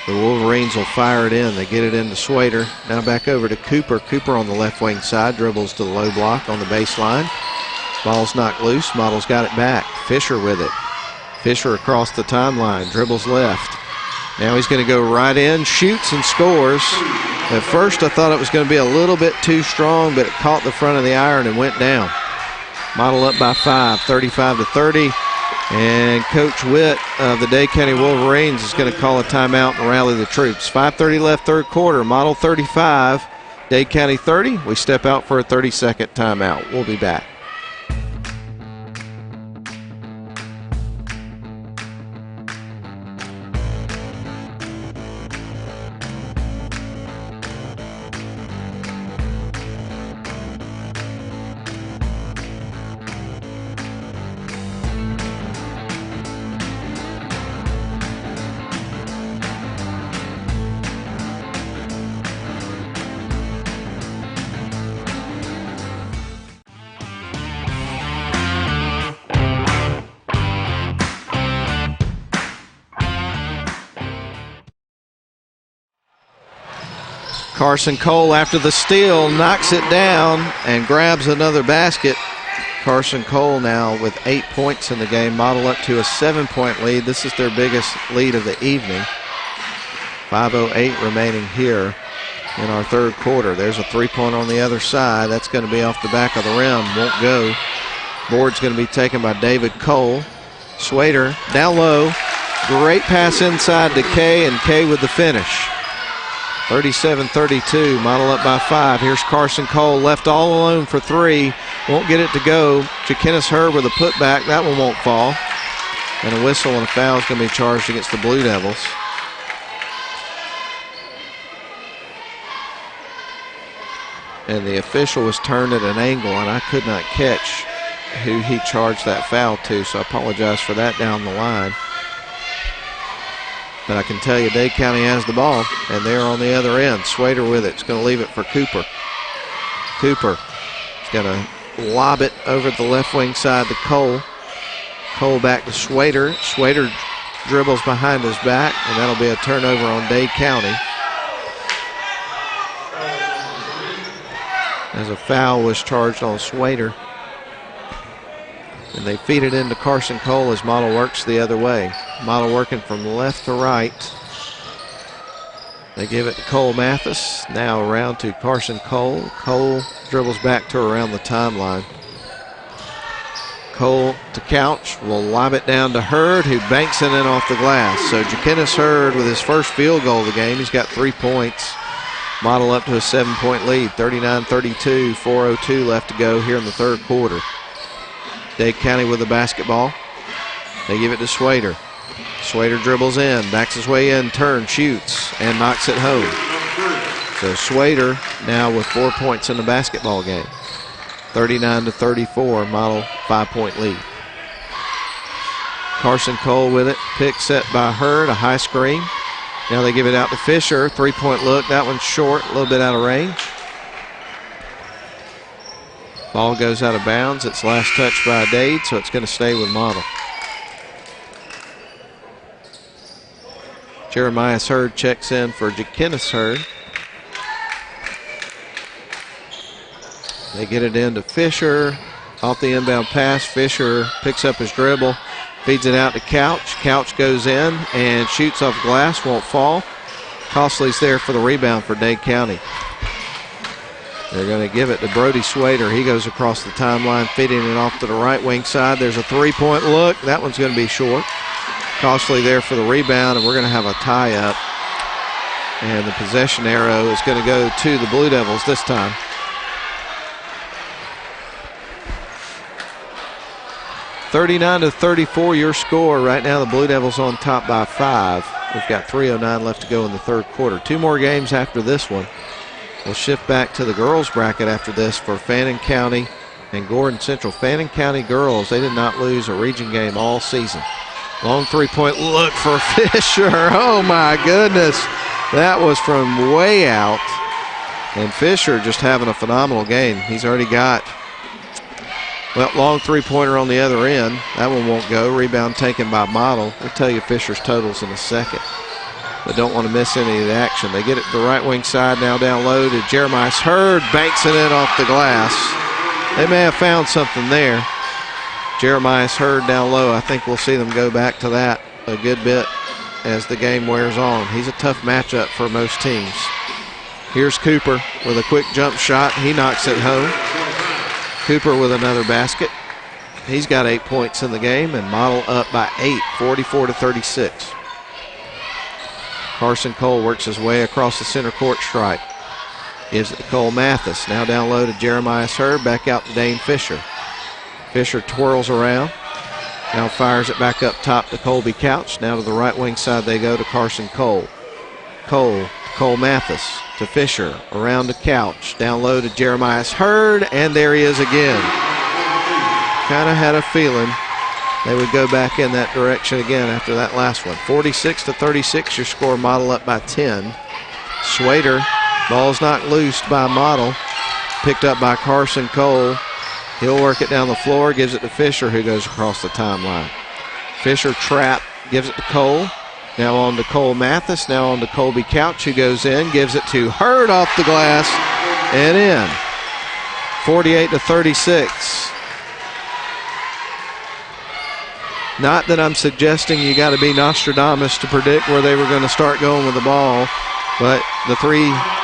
The Wolverines will fire it in. They get it into Schwader. Now back over to Cooper. Cooper on the left wing side, dribbles to the low block on the baseline. Ball's knocked loose. Model's got it back. Fisher with it. Fisher across the timeline, dribbles left. Now he's going to go right in, shoots and scores. At first I thought it was going to be a little bit too strong, but it caught the front of the iron and went down. Model up by 5, 35-30. And Coach Witt of the Dade County Wolverines is going to call a timeout and rally the troops. 5:30 left, third quarter. Model 35, Dade County 30. We step out for a 30-second timeout. We'll be back. Carson Cole, after the steal, knocks it down and grabs another basket. Carson Cole now with 8 points in the game. Model up to a 7-point lead. This is their biggest lead of the evening. 5:08 remaining here in our third quarter. There's a three-pointer on the other side. That's going to be off the back of the rim. Won't go. Board's going to be taken by David Cole. Schwader down low. Great pass inside to Kay, and Kay with the finish. 37-32, Model up by 5. Here's Carson Cole, left all alone for three. Won't get it to go. Jaquinnis Hurd with a putback. That one won't fall. And a whistle and a foul is going to be charged against the Blue Devils. And the official was turned at an angle, and I could not catch who he charged that foul to, so I apologize for that down the line. But I can tell you Dade County has the ball, and they're on the other end. Schwader with it. It's going to leave it for Cooper. Cooper is going to lob it over the left wing side to Cole. Cole back to Schwader. Schwader dribbles behind his back, and that'll be a turnover on Dade County. As a foul was charged on Schwader. And they feed it into Carson Cole as Model works the other way. Model working from left to right. They give it to Cole Mathis. Now around to Carson Cole. Cole dribbles back to around the timeline. Cole to Couch. Will lob it down to Hurd, who banks it in off the glass. So Jaquinnis Hurd with his first field goal of the game. He's got 3 points. Model up to a 7-point lead. 39-32, 4:02 left to go here in the third quarter. Dade County with the basketball. They give it to Schwader. Schwader dribbles in, backs his way in, turns, shoots, and knocks it home. So Schwader now with 4 points in the basketball game. 39-34, Model 5-point lead. Carson Cole with it, pick set by Hurd, a high screen. Now they give it out to Fisher, 3-point look. That one's short, a little bit out of range. Ball goes out of bounds. It's last touched by Dade, so it's going to stay with Model. Jeremiah Hurd checks in for Jaquinnis Hurd. They get it into Fisher. Off the inbound pass, Fisher picks up his dribble, feeds it out to Couch. Couch goes in and shoots off glass, won't fall. Costley's there for the rebound for Dade County. They're going to give it to Brody Swader. He goes across the timeline, feeding it off to the right wing side. There's a three-point look. That one's going to be short. Costly there for the rebound, and we're going to have a tie-up. And the possession arrow is going to go to the Blue Devils this time. (39-34) your score. Right now the Blue Devils on top by 5. We've got 3:09 left to go in the third quarter. 2 more games after this one. We'll shift back to the girls bracket after this for Fannin County and Gordon Central. Fannin County girls, they did not lose a region game all season. Long three-point look for Fisher. Oh my goodness. That was from way out. And Fisher just having a phenomenal game. He's already got, well, long three-pointer on the other end. That one won't go. Rebound taken by Model. We'll tell you Fisher's totals in a second. But don't want to miss any of the action. They get it to the right wing side, now down low to Jeremiah Hurd, banks it in off the glass. They may have found something there. Jeremiah Hurd down low. I think we'll see them go back to that a good bit as the game wears on. He's a tough matchup for most teams. Here's Cooper with a quick jump shot. He knocks it home. Cooper with another basket. He's got 8 points in the game, and Model up by 8, 44-36. Carson Cole works his way across the center court stripe. Gives it to Cole Mathis. Now down low to Jeremiah Hurd. Back out to Dane Fisher. Fisher twirls around. Now fires it back up top to Colby Couch. Now to the right wing side they go to Carson Cole. Cole Mathis to Fisher. Around to Couch. Down low to Jeremiah Hurd. And there he is again. Kind of had a feeling they would go back in that direction again after that last one. 46-36, your score. Model up by 10. Swader, ball's knocked loose by Model. Picked up by Carson Cole. He'll work it down the floor, gives it to Fisher, who goes across the timeline. Fisher trap, gives it to Cole. Now on to Cole Mathis, now on to Colby Couch, who goes in, gives it to Hurd off the glass, and in. 48-36. Not that I'm suggesting you got to be Nostradamus to predict where they were going to start going with the ball, but the 3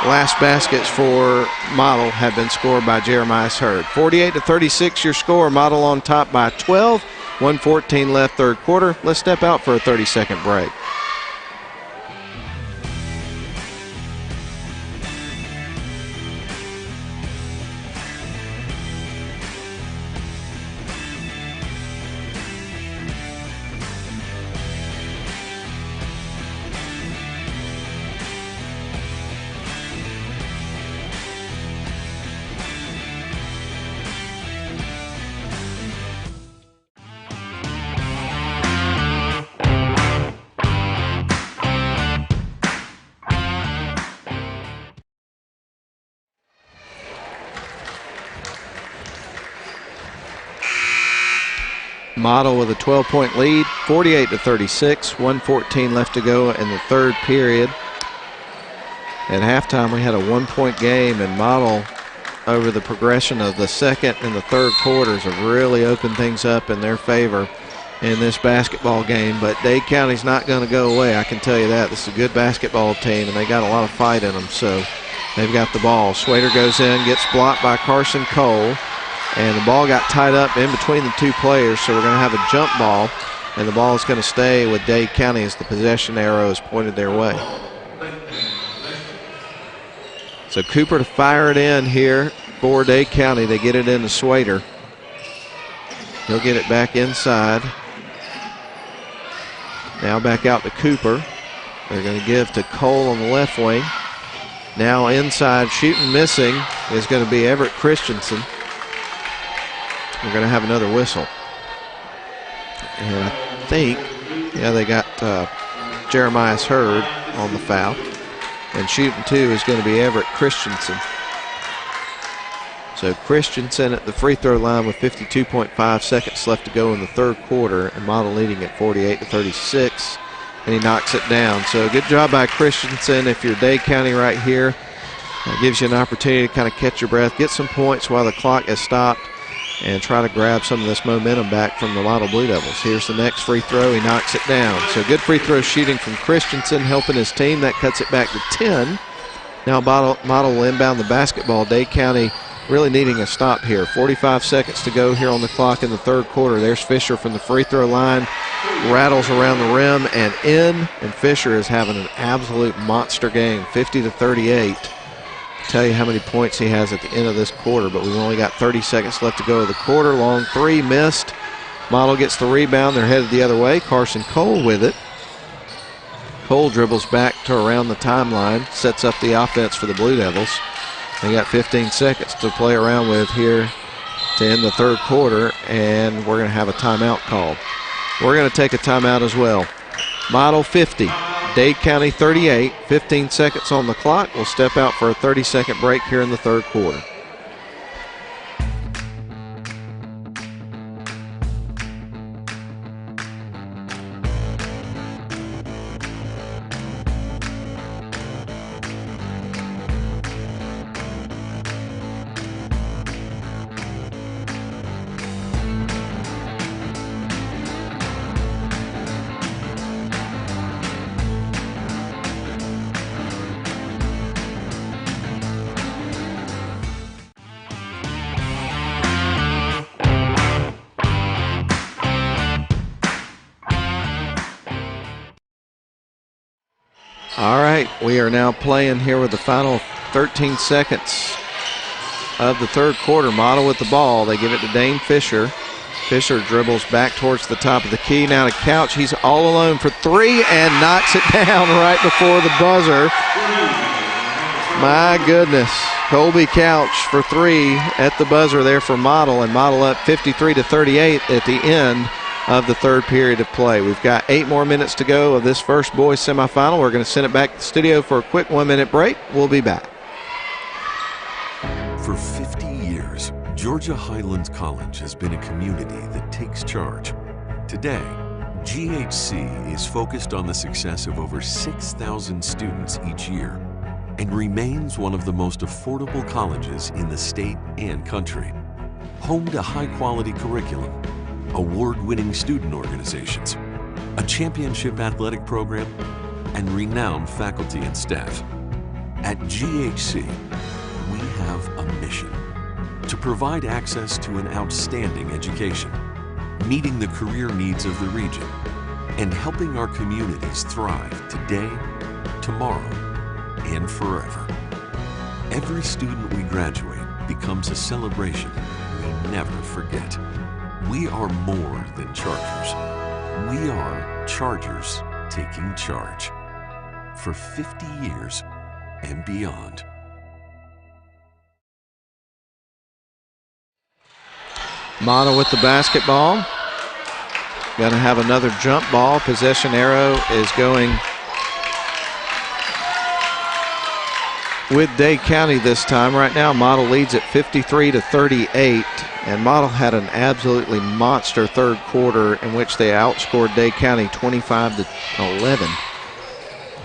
last baskets for Model have been scored by Jeremiah Hurd. 48-36 your score. Model on top by 12. 1:14 left third quarter. Let's step out for a 30-second break. Model with a 12-point lead, 48-36, 1:14 left to go in the third period. At halftime, we had a 1-point game, and Model, over the progression of the second and the third quarters, have really opened things up in their favor in this basketball game. But Dade County's not going to go away, I can tell you that. This is a good basketball team, and they got a lot of fight in them, so they've got the ball. Swader goes in, gets blocked by Carson Cole. And the ball got tied up in between the 2 players, so we're going to have a jump ball, and the ball is going to stay with Dade County as the possession arrow is pointed their way. So Cooper to fire it in here for Dade County. They get it into Swader. He'll get it back inside. Now back out to Cooper. They're going to give to Cole on the left wing. Now inside, shooting, missing, is going to be Everett Christensen. We're going to have another whistle. And I think, yeah, they got Jeremiah Hurd on the foul. And shooting 2 is going to be Everett Christensen. So Christensen at the free throw line with 52.5 seconds left to go in the third quarter, and Model leading at 48-36. And he knocks it down. So good job by Christensen. If you're Dade County right here, it gives you an opportunity to kind of catch your breath, get some points while the clock is stopped, and try to grab some of this momentum back from the Model Blue Devils. Here's the next free throw. He knocks it down. So good free throw shooting from Christensen, helping his team. That cuts it back to 10. Now Model will inbound the basketball. Dade County really needing a stop here. 45 seconds to go here on the clock in the third quarter. There's Fisher from the free throw line. Rattles around the rim and in. And Fisher is having an absolute monster game, 50-38. Tell you how many points he has at the end of this quarter, but we've only got 30 seconds left to go of the quarter. Long three missed. Model gets the rebound. They're headed the other way. Carson Cole with it. Cole dribbles back to around the timeline, sets up the offense for the Blue Devils. They got 15 seconds to play around with here to end the third quarter, and we're going to have a timeout called. We're going to take a timeout as well. Model 50, Dade County 38, 15 seconds on the clock. We'll step out for a 30-second break here in the third quarter. All right, we are now playing here with the final 13 seconds of the third quarter. Model with the ball. They give it to Dane Fisher. Fisher dribbles back towards the top of the key. Now to Couch. He's all alone for three and knocks it down right before the buzzer. My goodness. Colby Couch for three at the buzzer there for Model, and Model up 53-38 at the end of the third period of play. We've got 8 more minutes to go of this first boys semifinal. We're going to send it back to the studio for a quick 1-minute break. We'll be back. For 50 years, Georgia Highlands College has been a community that takes charge. Today, GHC is focused on the success of over 6,000 students each year and remains one of the most affordable colleges in the state and country. Home to high-quality curriculum, award-winning student organizations, a championship athletic program, and renowned faculty and staff. At GHC, we have a mission to provide access to an outstanding education, meeting the career needs of the region, and helping our communities thrive today, tomorrow, and forever. Every student we graduate becomes a celebration we never forget. We are more than Chargers. We are Chargers taking charge for 50 years and beyond. Model with the basketball. Going to have another jump ball. Possession arrow is going with Dade County this time. Right now, Model leads at 53-38, and Model had an absolutely monster third quarter in which they outscored Dade County 25-11,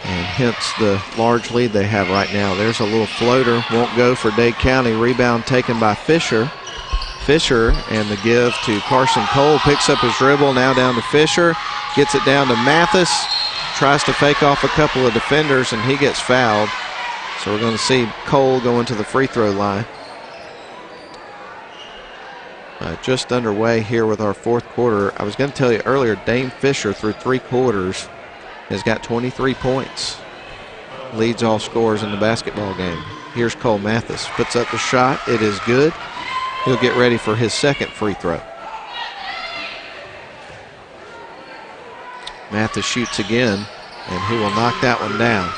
and hence the large lead they have right now. There's a little floater, won't go for Dade County. Rebound taken by Fisher. Fisher and the give to Carson Cole, picks up his dribble, now down to Fisher, gets it down to Mathis, tries to fake off a couple of defenders, and he gets fouled. So we're going to see Cole going to the free throw line. Just underway here with our fourth quarter. I was going to tell you earlier, Dane Fisher through 3 quarters has got 23 points. Leads all scorers in the basketball game. Here's Cole Mathis, puts up the shot. It is good. He'll get ready for his second free throw. Mathis shoots again, and he will knock that one down.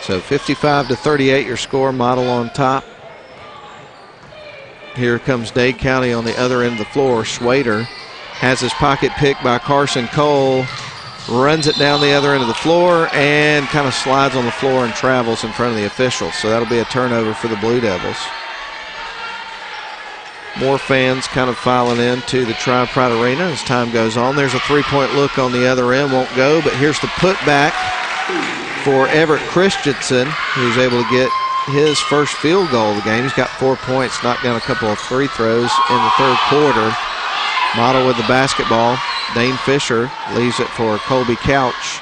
So 55-38 your score. Model on top. Here comes Dade County on the other end of the floor. Schwader has his pocket picked by Carson Cole, runs it down the other end of the floor, and kind of slides on the floor and travels in front of the officials. So that'll be a turnover for the Blue Devils. More fans kind of filing into the Tri-Pride Arena as time goes on. There's a three-point look on the other end, won't go, but here's the putback for Everett Christensen, who's able to get his first field goal of the game. He's got 4 points, knocked down a couple of free throws in the third quarter. Model with the basketball. Dane Fisher leaves it for Colby Couch.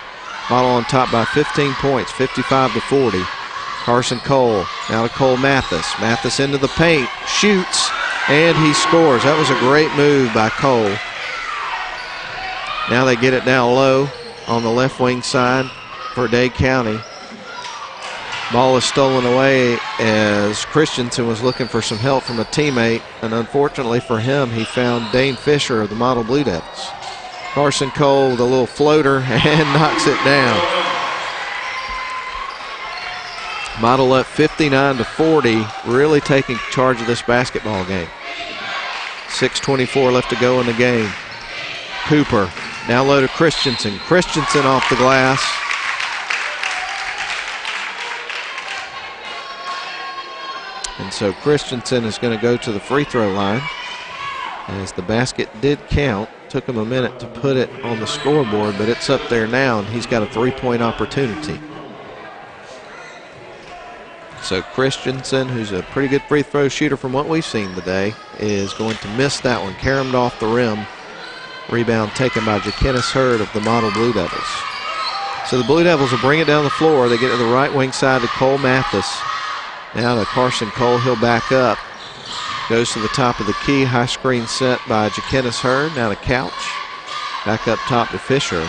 Model on top by 15 points, 55-40. Carson Cole, now to Cole Mathis. Mathis into the paint, shoots, and he scores. That was a great move by Cole. Now they get it down low on the left wing side for Dade County. Ball is stolen away as Christensen was looking for some help from a teammate, and unfortunately for him, he found Dane Fisher of the Model Blue Devils. Carson Cole with a little floater and knocks it down. Model up 59-40, really taking charge of this basketball game. 6:24 left to go in the game. Cooper, now low to Christensen. Christensen off the glass. And so Christensen is going to go to the free throw line. As the basket did count, took him a minute to put it on the scoreboard, but it's up there now, and he's got a three-point opportunity. So Christensen, who's a pretty good free throw shooter from what we've seen today, is going to miss that one. Caromed off the rim. Rebound taken by Jaquinnis Hurd of the Model Blue Devils. So the Blue Devils will bring it down the floor. They get to the right wing side to Cole Mathis. Now to Carson Cole. He'll back up. Goes to the top of the key. High screen set by Jaquinnis Hurd. Now to Couch. Back up top to Fisher.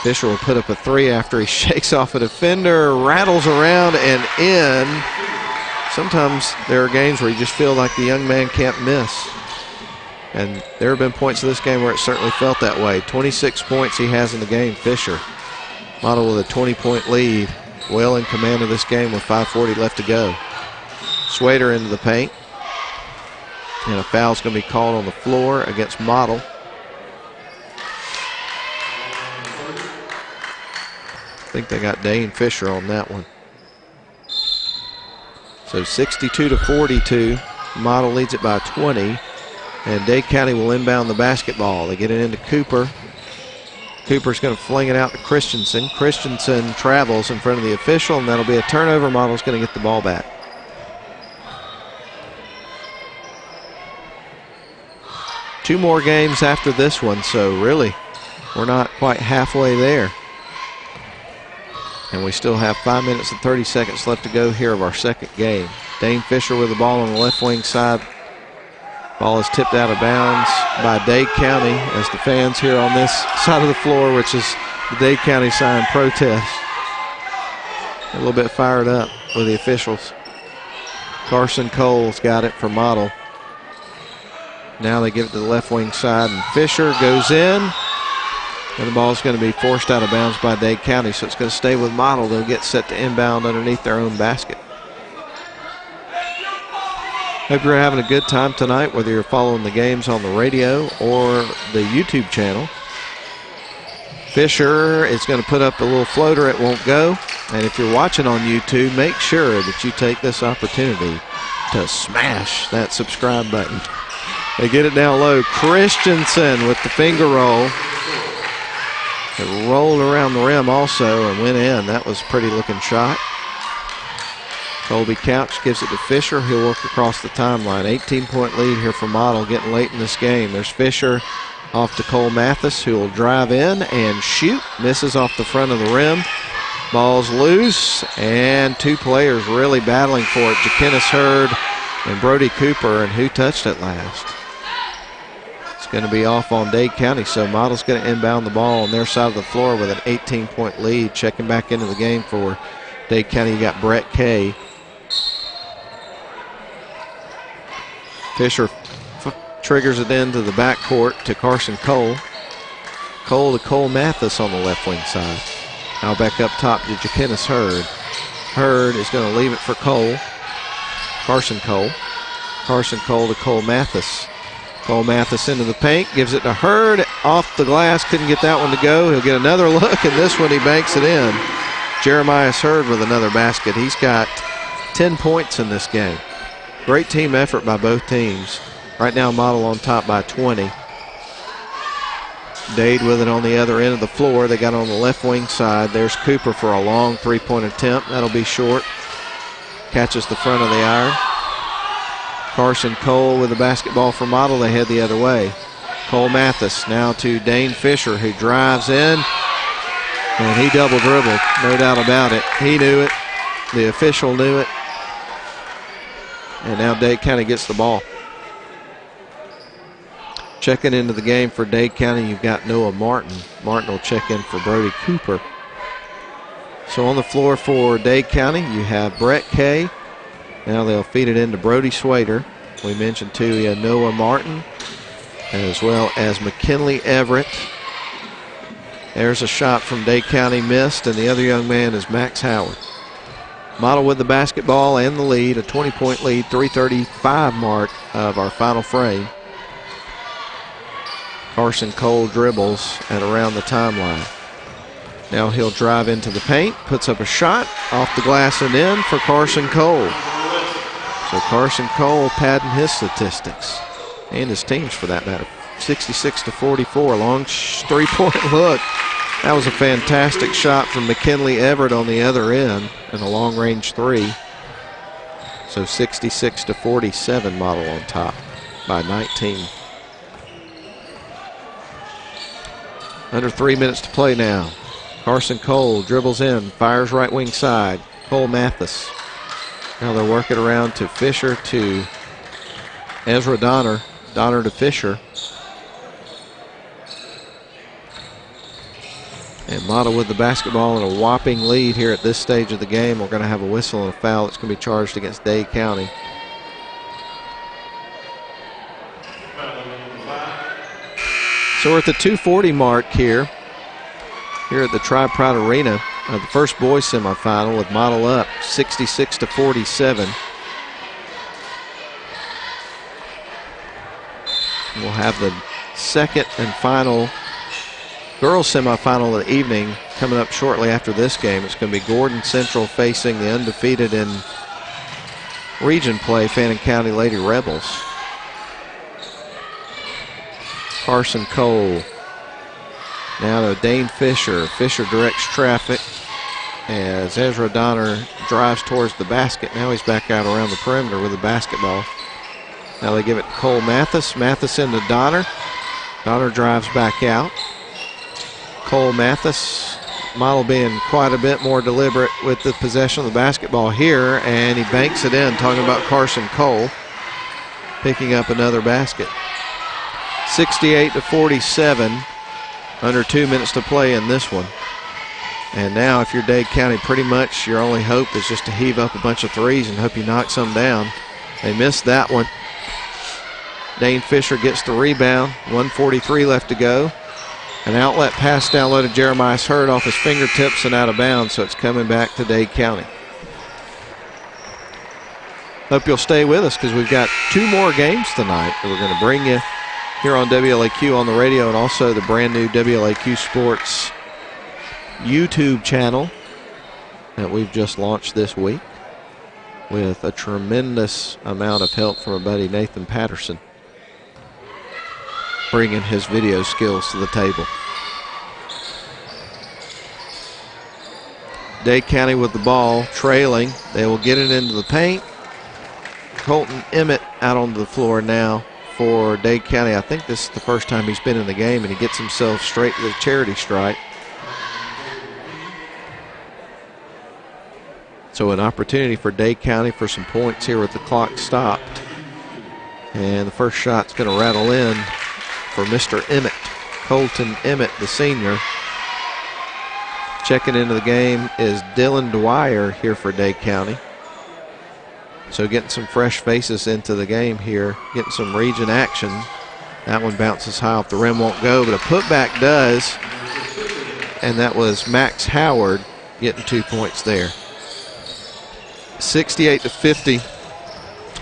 Fisher will put up a three after he shakes off a defender, rattles around and in. Sometimes there are games where you just feel like the young man can't miss. And there have been points in this game where it certainly felt that way. 26 points he has in the game, Fisher. Model with a 20-point lead. Well in command of this game with 5:40 left to go. Swader into the paint. And a foul's going to be called on the floor against Model. I think they got Dane Fisher on that one. So 62-42. Model leads it by 20. And Dade County will inbound the basketball. They get it into Cooper. Cooper's going to fling it out to Christensen. Christensen travels in front of the official, and that'll be a turnover. Model's going to get the ball back. Two more games after this one, so really we're not quite halfway there. And we still have 5 minutes and 30 seconds left to go here of our second game. Dane Fisher with the ball on the left wing side. Ball is tipped out of bounds by Dade County as the fans here on this side of the floor, which is the Dade County sign protest. A little bit fired up with the officials. Carson Cole's got it for Model. Now they give it to the left wing side, and Fisher goes in. And the ball's going to be forced out of bounds by Dade County, so it's going to stay with Model. They'll get set to inbound underneath their own basket. Hope you're having a good time tonight, whether you're following the games on the radio or the YouTube channel. Fisher is going to put up a little floater. It won't go. And if you're watching on YouTube, make sure that you take this opportunity to smash that subscribe button. They get it down low. Christensen with the finger roll. It rolled around the rim also and went in. That was a pretty looking shot. Colby Couch gives it to Fisher. He'll work across the timeline. 18-point lead here for Model, getting late in this game. There's Fisher off to Cole Mathis, who will drive in and shoot. Misses off the front of the rim. Ball's loose, and two players really battling for it. Jaquinnis Hurd and Brody Cooper, and who touched it last? It's going to be off on Dade County, so Model's going to inbound the ball on their side of the floor with an 18-point lead. Checking back into the game for Dade County, you got Brett Kay. Fisher triggers it into the backcourt to Carson Cole. Cole to Cole Mathis on the left wing side. Now back up top to Jaquinnis Hurd. Hurd is going to leave it for Cole. Carson Cole. Carson Cole to Cole Mathis. Cole Mathis into the paint, gives it to Hurd. Off the glass, couldn't get that one to go. He'll get another look, and this one he banks it in. Jeremiah Hurd with another basket. He's got 10 points in this game. Great team effort by both teams. Right now, Model on top by 20. Dade with it on the other end of the floor. They got on the left wing side. There's Cooper for a long three-point attempt. That'll be short. Catches the front of the iron. Carson Cole with the basketball for Model. They head the other way. Cole Mathis now to Dane Fisher, who drives in. And he double dribbled, no doubt about it. He knew it. The official knew it. And now Dade County gets the ball. Checking into the game for Dade County, you've got Noah Martin. Martin will check in for Brody Cooper. So on the floor for Dade County, you have Brett Kay. Now they'll feed it into Brody Swader. We mentioned too Noah Martin, as well as McKinley Everett. There's a shot from Dade County missed, and the other young man is Max Howard. Model with the basketball and the lead, a 20-point lead, 3:35 mark of our final frame. Carson Cole dribbles at around the timeline. Now he'll drive into the paint, puts up a shot, off the glass and in for Carson Cole. So Carson Cole padding his statistics, and his team's for that matter. 66-44, long three-point look. That was a fantastic shot from McKinley Everett on the other end, and a long-range three. So 66-47, Model on top by 19. Under 3 minutes to play now. Carson Cole dribbles in, fires right wing side. Cole Mathis. Now they'll work it around to Fisher, to Ezra Donner. Donner to Fisher. And Model with the basketball and a whopping lead here at this stage of the game. We're going to have a whistle and a foul that's going to be charged against Dade County. So we're at the 2:40 mark here at the Tri-Pride Arena of the first boys semifinal, with Model up 66-47. We'll have the second and final girls semifinal of the evening coming up shortly after this game. It's going to be Gordon Central facing the undefeated in region play, Fannin County Lady Rebels. Carson Cole. Now to Dane Fisher. Fisher directs traffic as Ezra Donner drives towards the basket. Now he's back out around the perimeter with the basketball. Now they give it to Cole Mathis. Mathis into Donner. Donner drives back out. Cole Mathis. Model being quite a bit more deliberate with the possession of the basketball here, and he banks it in. Talking about Carson Cole picking up another basket. 68-47, under 2 minutes to play in this one. And now if you're Dade County, pretty much your only hope is just to heave up a bunch of threes and hope you knock some down. They missed that one. Dane Fisher gets the rebound, 1:43 left to go. An outlet pass down low to Jeremiah Hurd off his fingertips and out of bounds, so it's coming back to Dade County. Hope you'll stay with us because we've got two more games tonight that we're going to bring you here on WLAQ on the radio, and also the brand new WLAQ Sports YouTube channel that we've just launched this week with a tremendous amount of help from our buddy Nathan Patterson, bringing his video skills to the table. Dade County with the ball, trailing. They will get it into the paint. Colton Emmett out onto the floor now for Dade County. I think this is the first time he's been in the game, and he gets himself straight to the charity stripe. So an opportunity for Dade County for some points here with the clock stopped. And the first shot's going to rattle in for Mr. Emmett, Colton Emmett, the senior. Checking into the game is Dylan Dwyer here for Dade County. So getting some fresh faces into the game here, getting some region action. That one bounces high off the rim, won't go, but a putback does. And that was Max Howard getting 2 points there. 68-50.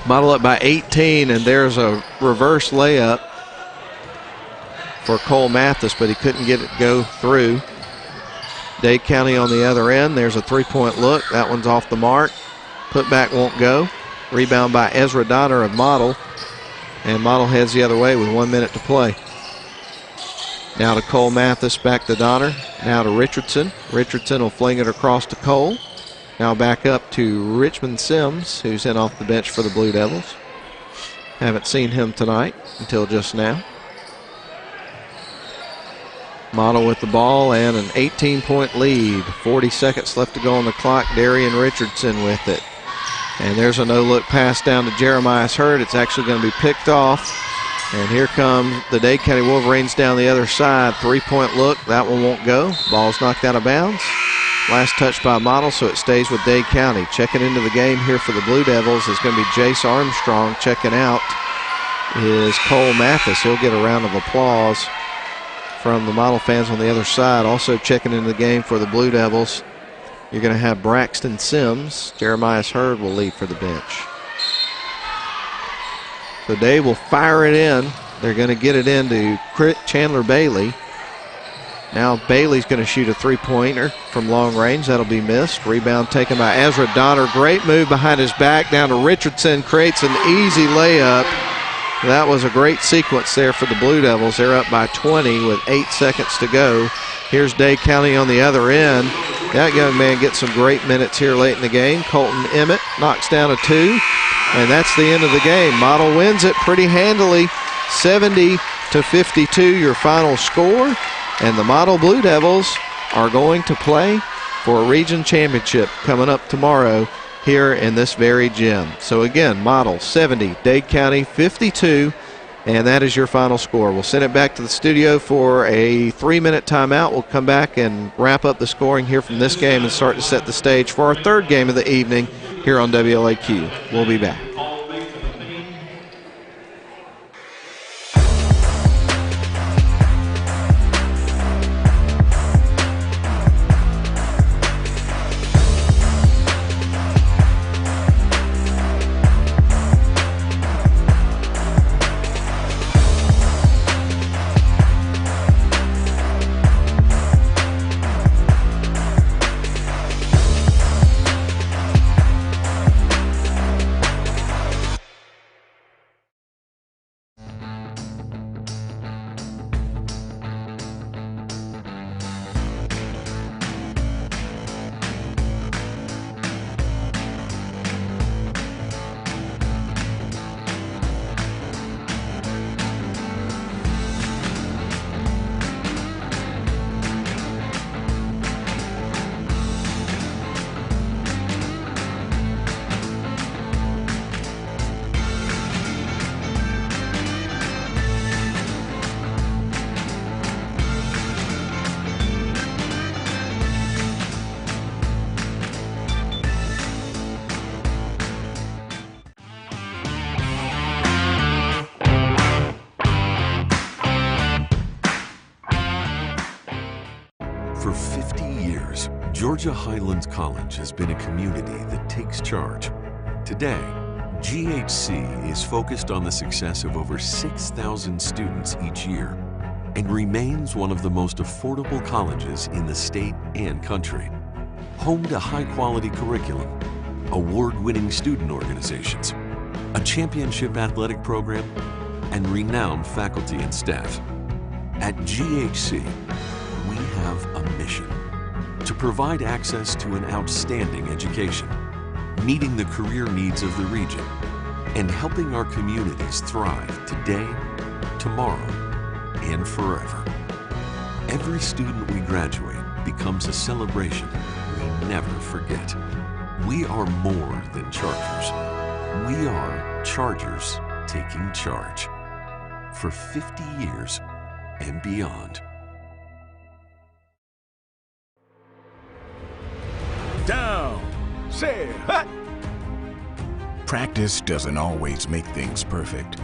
Model up by 18, and there's a reverse layup for Cole Mathis, but he couldn't get it to go through. Dade County on the other end. There's a three-point look. That one's off the mark. Putback won't go. Rebound by Ezra Donner of Model. And Model heads the other way with 1 minute to play. Now to Cole Mathis, back to Donner. Now to Richardson. Richardson will fling it across to Cole. Now back up to Richmond Sims, who's in off the bench for the Blue Devils. Haven't seen him tonight until just now. Model with the ball and an 18-point lead. 40 seconds left to go on the clock. Darian Richardson with it. And there's a no-look pass down to Jeremiah Hurd. It's actually going to be picked off. And here come the Dade County Wolverines down the other side. 3-point look. That one won't go. Ball's knocked out of bounds. Last touch by Model, so it stays with Dade County. Checking into the game here for the Blue Devils is going to be Jace Armstrong. Checking out is Cole Mathis. He'll get a round of applause from the Model fans on the other side. Also checking into the game for the Blue Devils, you're going to have Braxton Sims. Jeremiah Hurd will lead for the bench. So Dade will fire it in. They're going to get it into Chandler Bailey. Now Bailey's going to shoot a three-pointer from long range. That'll be missed. Rebound taken by Ezra Donner. Great move behind his back down to Richardson. Creates an easy layup. That was a great sequence there for the Blue Devils. They're up by 20 with 8 seconds to go. Here's Dade County on the other end. That young man gets some great minutes here late in the game. Colton Emmett knocks down a 2, and that's the end of the game. Model wins it pretty handily, 70-52 your final score. And the Model Blue Devils are going to play for a region championship coming up tomorrow here in this very gym. So again, Model 70, Dade County 52, and that is your final score. We'll send it back to the studio for a 3-minute timeout. We'll come back and wrap up the scoring here from this game and start to set the stage for our third game of the evening here on WLAQ. We'll be back. For 50 years, Georgia Highlands College has been a community that takes charge. Today, GHC is focused on the success of over 6,000 students each year and remains one of the most affordable colleges in the state and country. Home to high-quality curriculum, award-winning student organizations, a championship athletic program, and renowned faculty and staff. At GHC, we have a mission to provide access to an outstanding education, meeting the career needs of the region, and helping our communities thrive today, tomorrow, and forever. Every student we graduate becomes a celebration we never forget. We are more than Chargers. We are Chargers taking charge for 50 years and beyond. Down, set, hut. Practice doesn't always make things perfect,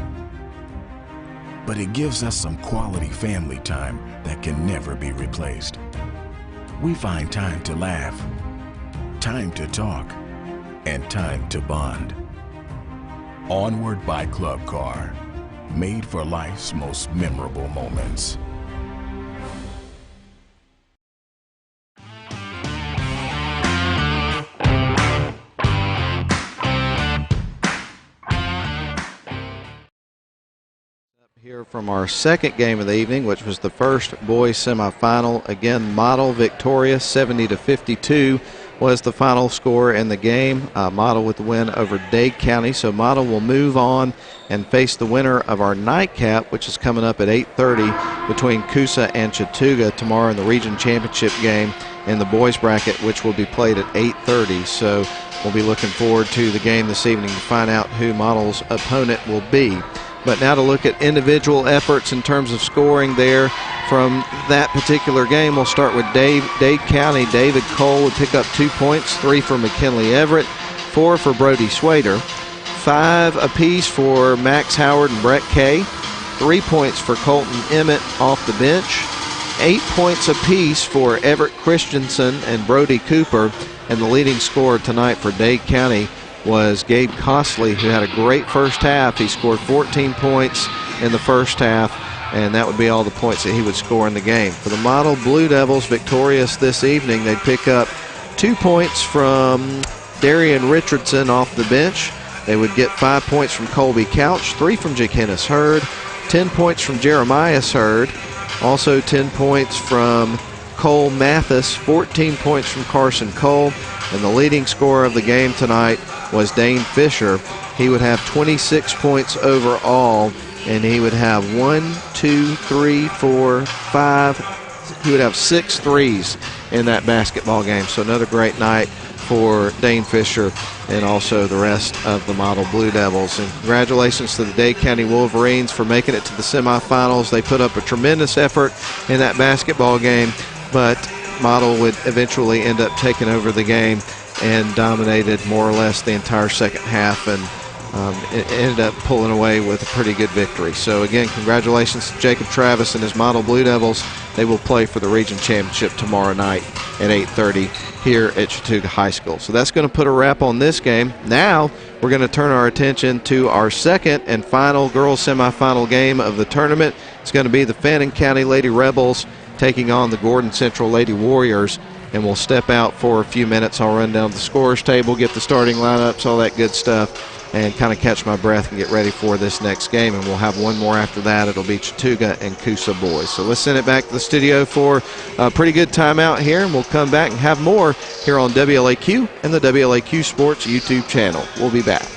but it gives us some quality family time that can never be replaced. We find time to laugh, time to talk, and time to bond. Onward by Club Car, made for life's most memorable moments. Here from our second game of the evening, which was the first boys semifinal. Again, Model victorious, 70-52 was the final score in the game. Model with the win over Dade County. So Model will move on and face the winner of our nightcap, which is coming up at 8:30 between Coosa and Chattooga tomorrow in the region championship game in the boys bracket, which will be played at 8:30. So we'll be looking forward to the game this evening to find out who Model's opponent will be. But now to look at individual efforts in terms of scoring there from that particular game. We'll start with Dade County. David Cole would pick up 2 points, 3 for McKinley Everett, 4 for Brody Swader, 5 apiece for Max Howard and Brett Kay, 3 points for Colton Emmett off the bench, 8 points apiece for Everett Christensen and Brody Cooper, and the leading scorer tonight for Dade County was Gabe Costley, who had a great first half. He scored 14 points in the first half, and that would be all the points that he would score in the game. For the Model Blue Devils, victorious this evening, they'd pick up 2 points from Darian Richardson off the bench. They would get 5 points from Colby Couch, 3 from Jakenis Hurd, 10 points from Jeremias Hurd, also 10 points from Cole Mathis, 14 points from Carson Cole, and the leading scorer of the game tonight was Dane Fisher. He would have 26 points overall, and he would have he would have 6 threes in that basketball game. So another great night for Dane Fisher and also the rest of the Model Blue Devils. And congratulations to the Dade County Wolverines for making it to the semifinals. They put up a tremendous effort in that basketball game, but Model would eventually end up taking over the game and dominated more or less the entire second half, and it ended up pulling away with a pretty good victory. So again, congratulations to Jacob Travis and his Model Blue Devils. They will play for the region championship tomorrow night at 8:30 here at Chattooga High School. So that's going to put a wrap on this game. Now we're going to turn our attention to our second and final girls semifinal game of the tournament. It's going to be the Fannin County Lady Rebels taking on the Gordon Central Lady Warriors, and we'll step out for a few minutes. I'll run down the scorers table, get the starting lineups, all that good stuff, and kind of catch my breath and get ready for this next game. And we'll have one more after that. It'll be Chattooga and Coosa boys. So let's send it back to the studio for a pretty good timeout here, and we'll come back and have more here on WLAQ and the WLAQ Sports YouTube channel. We'll be back.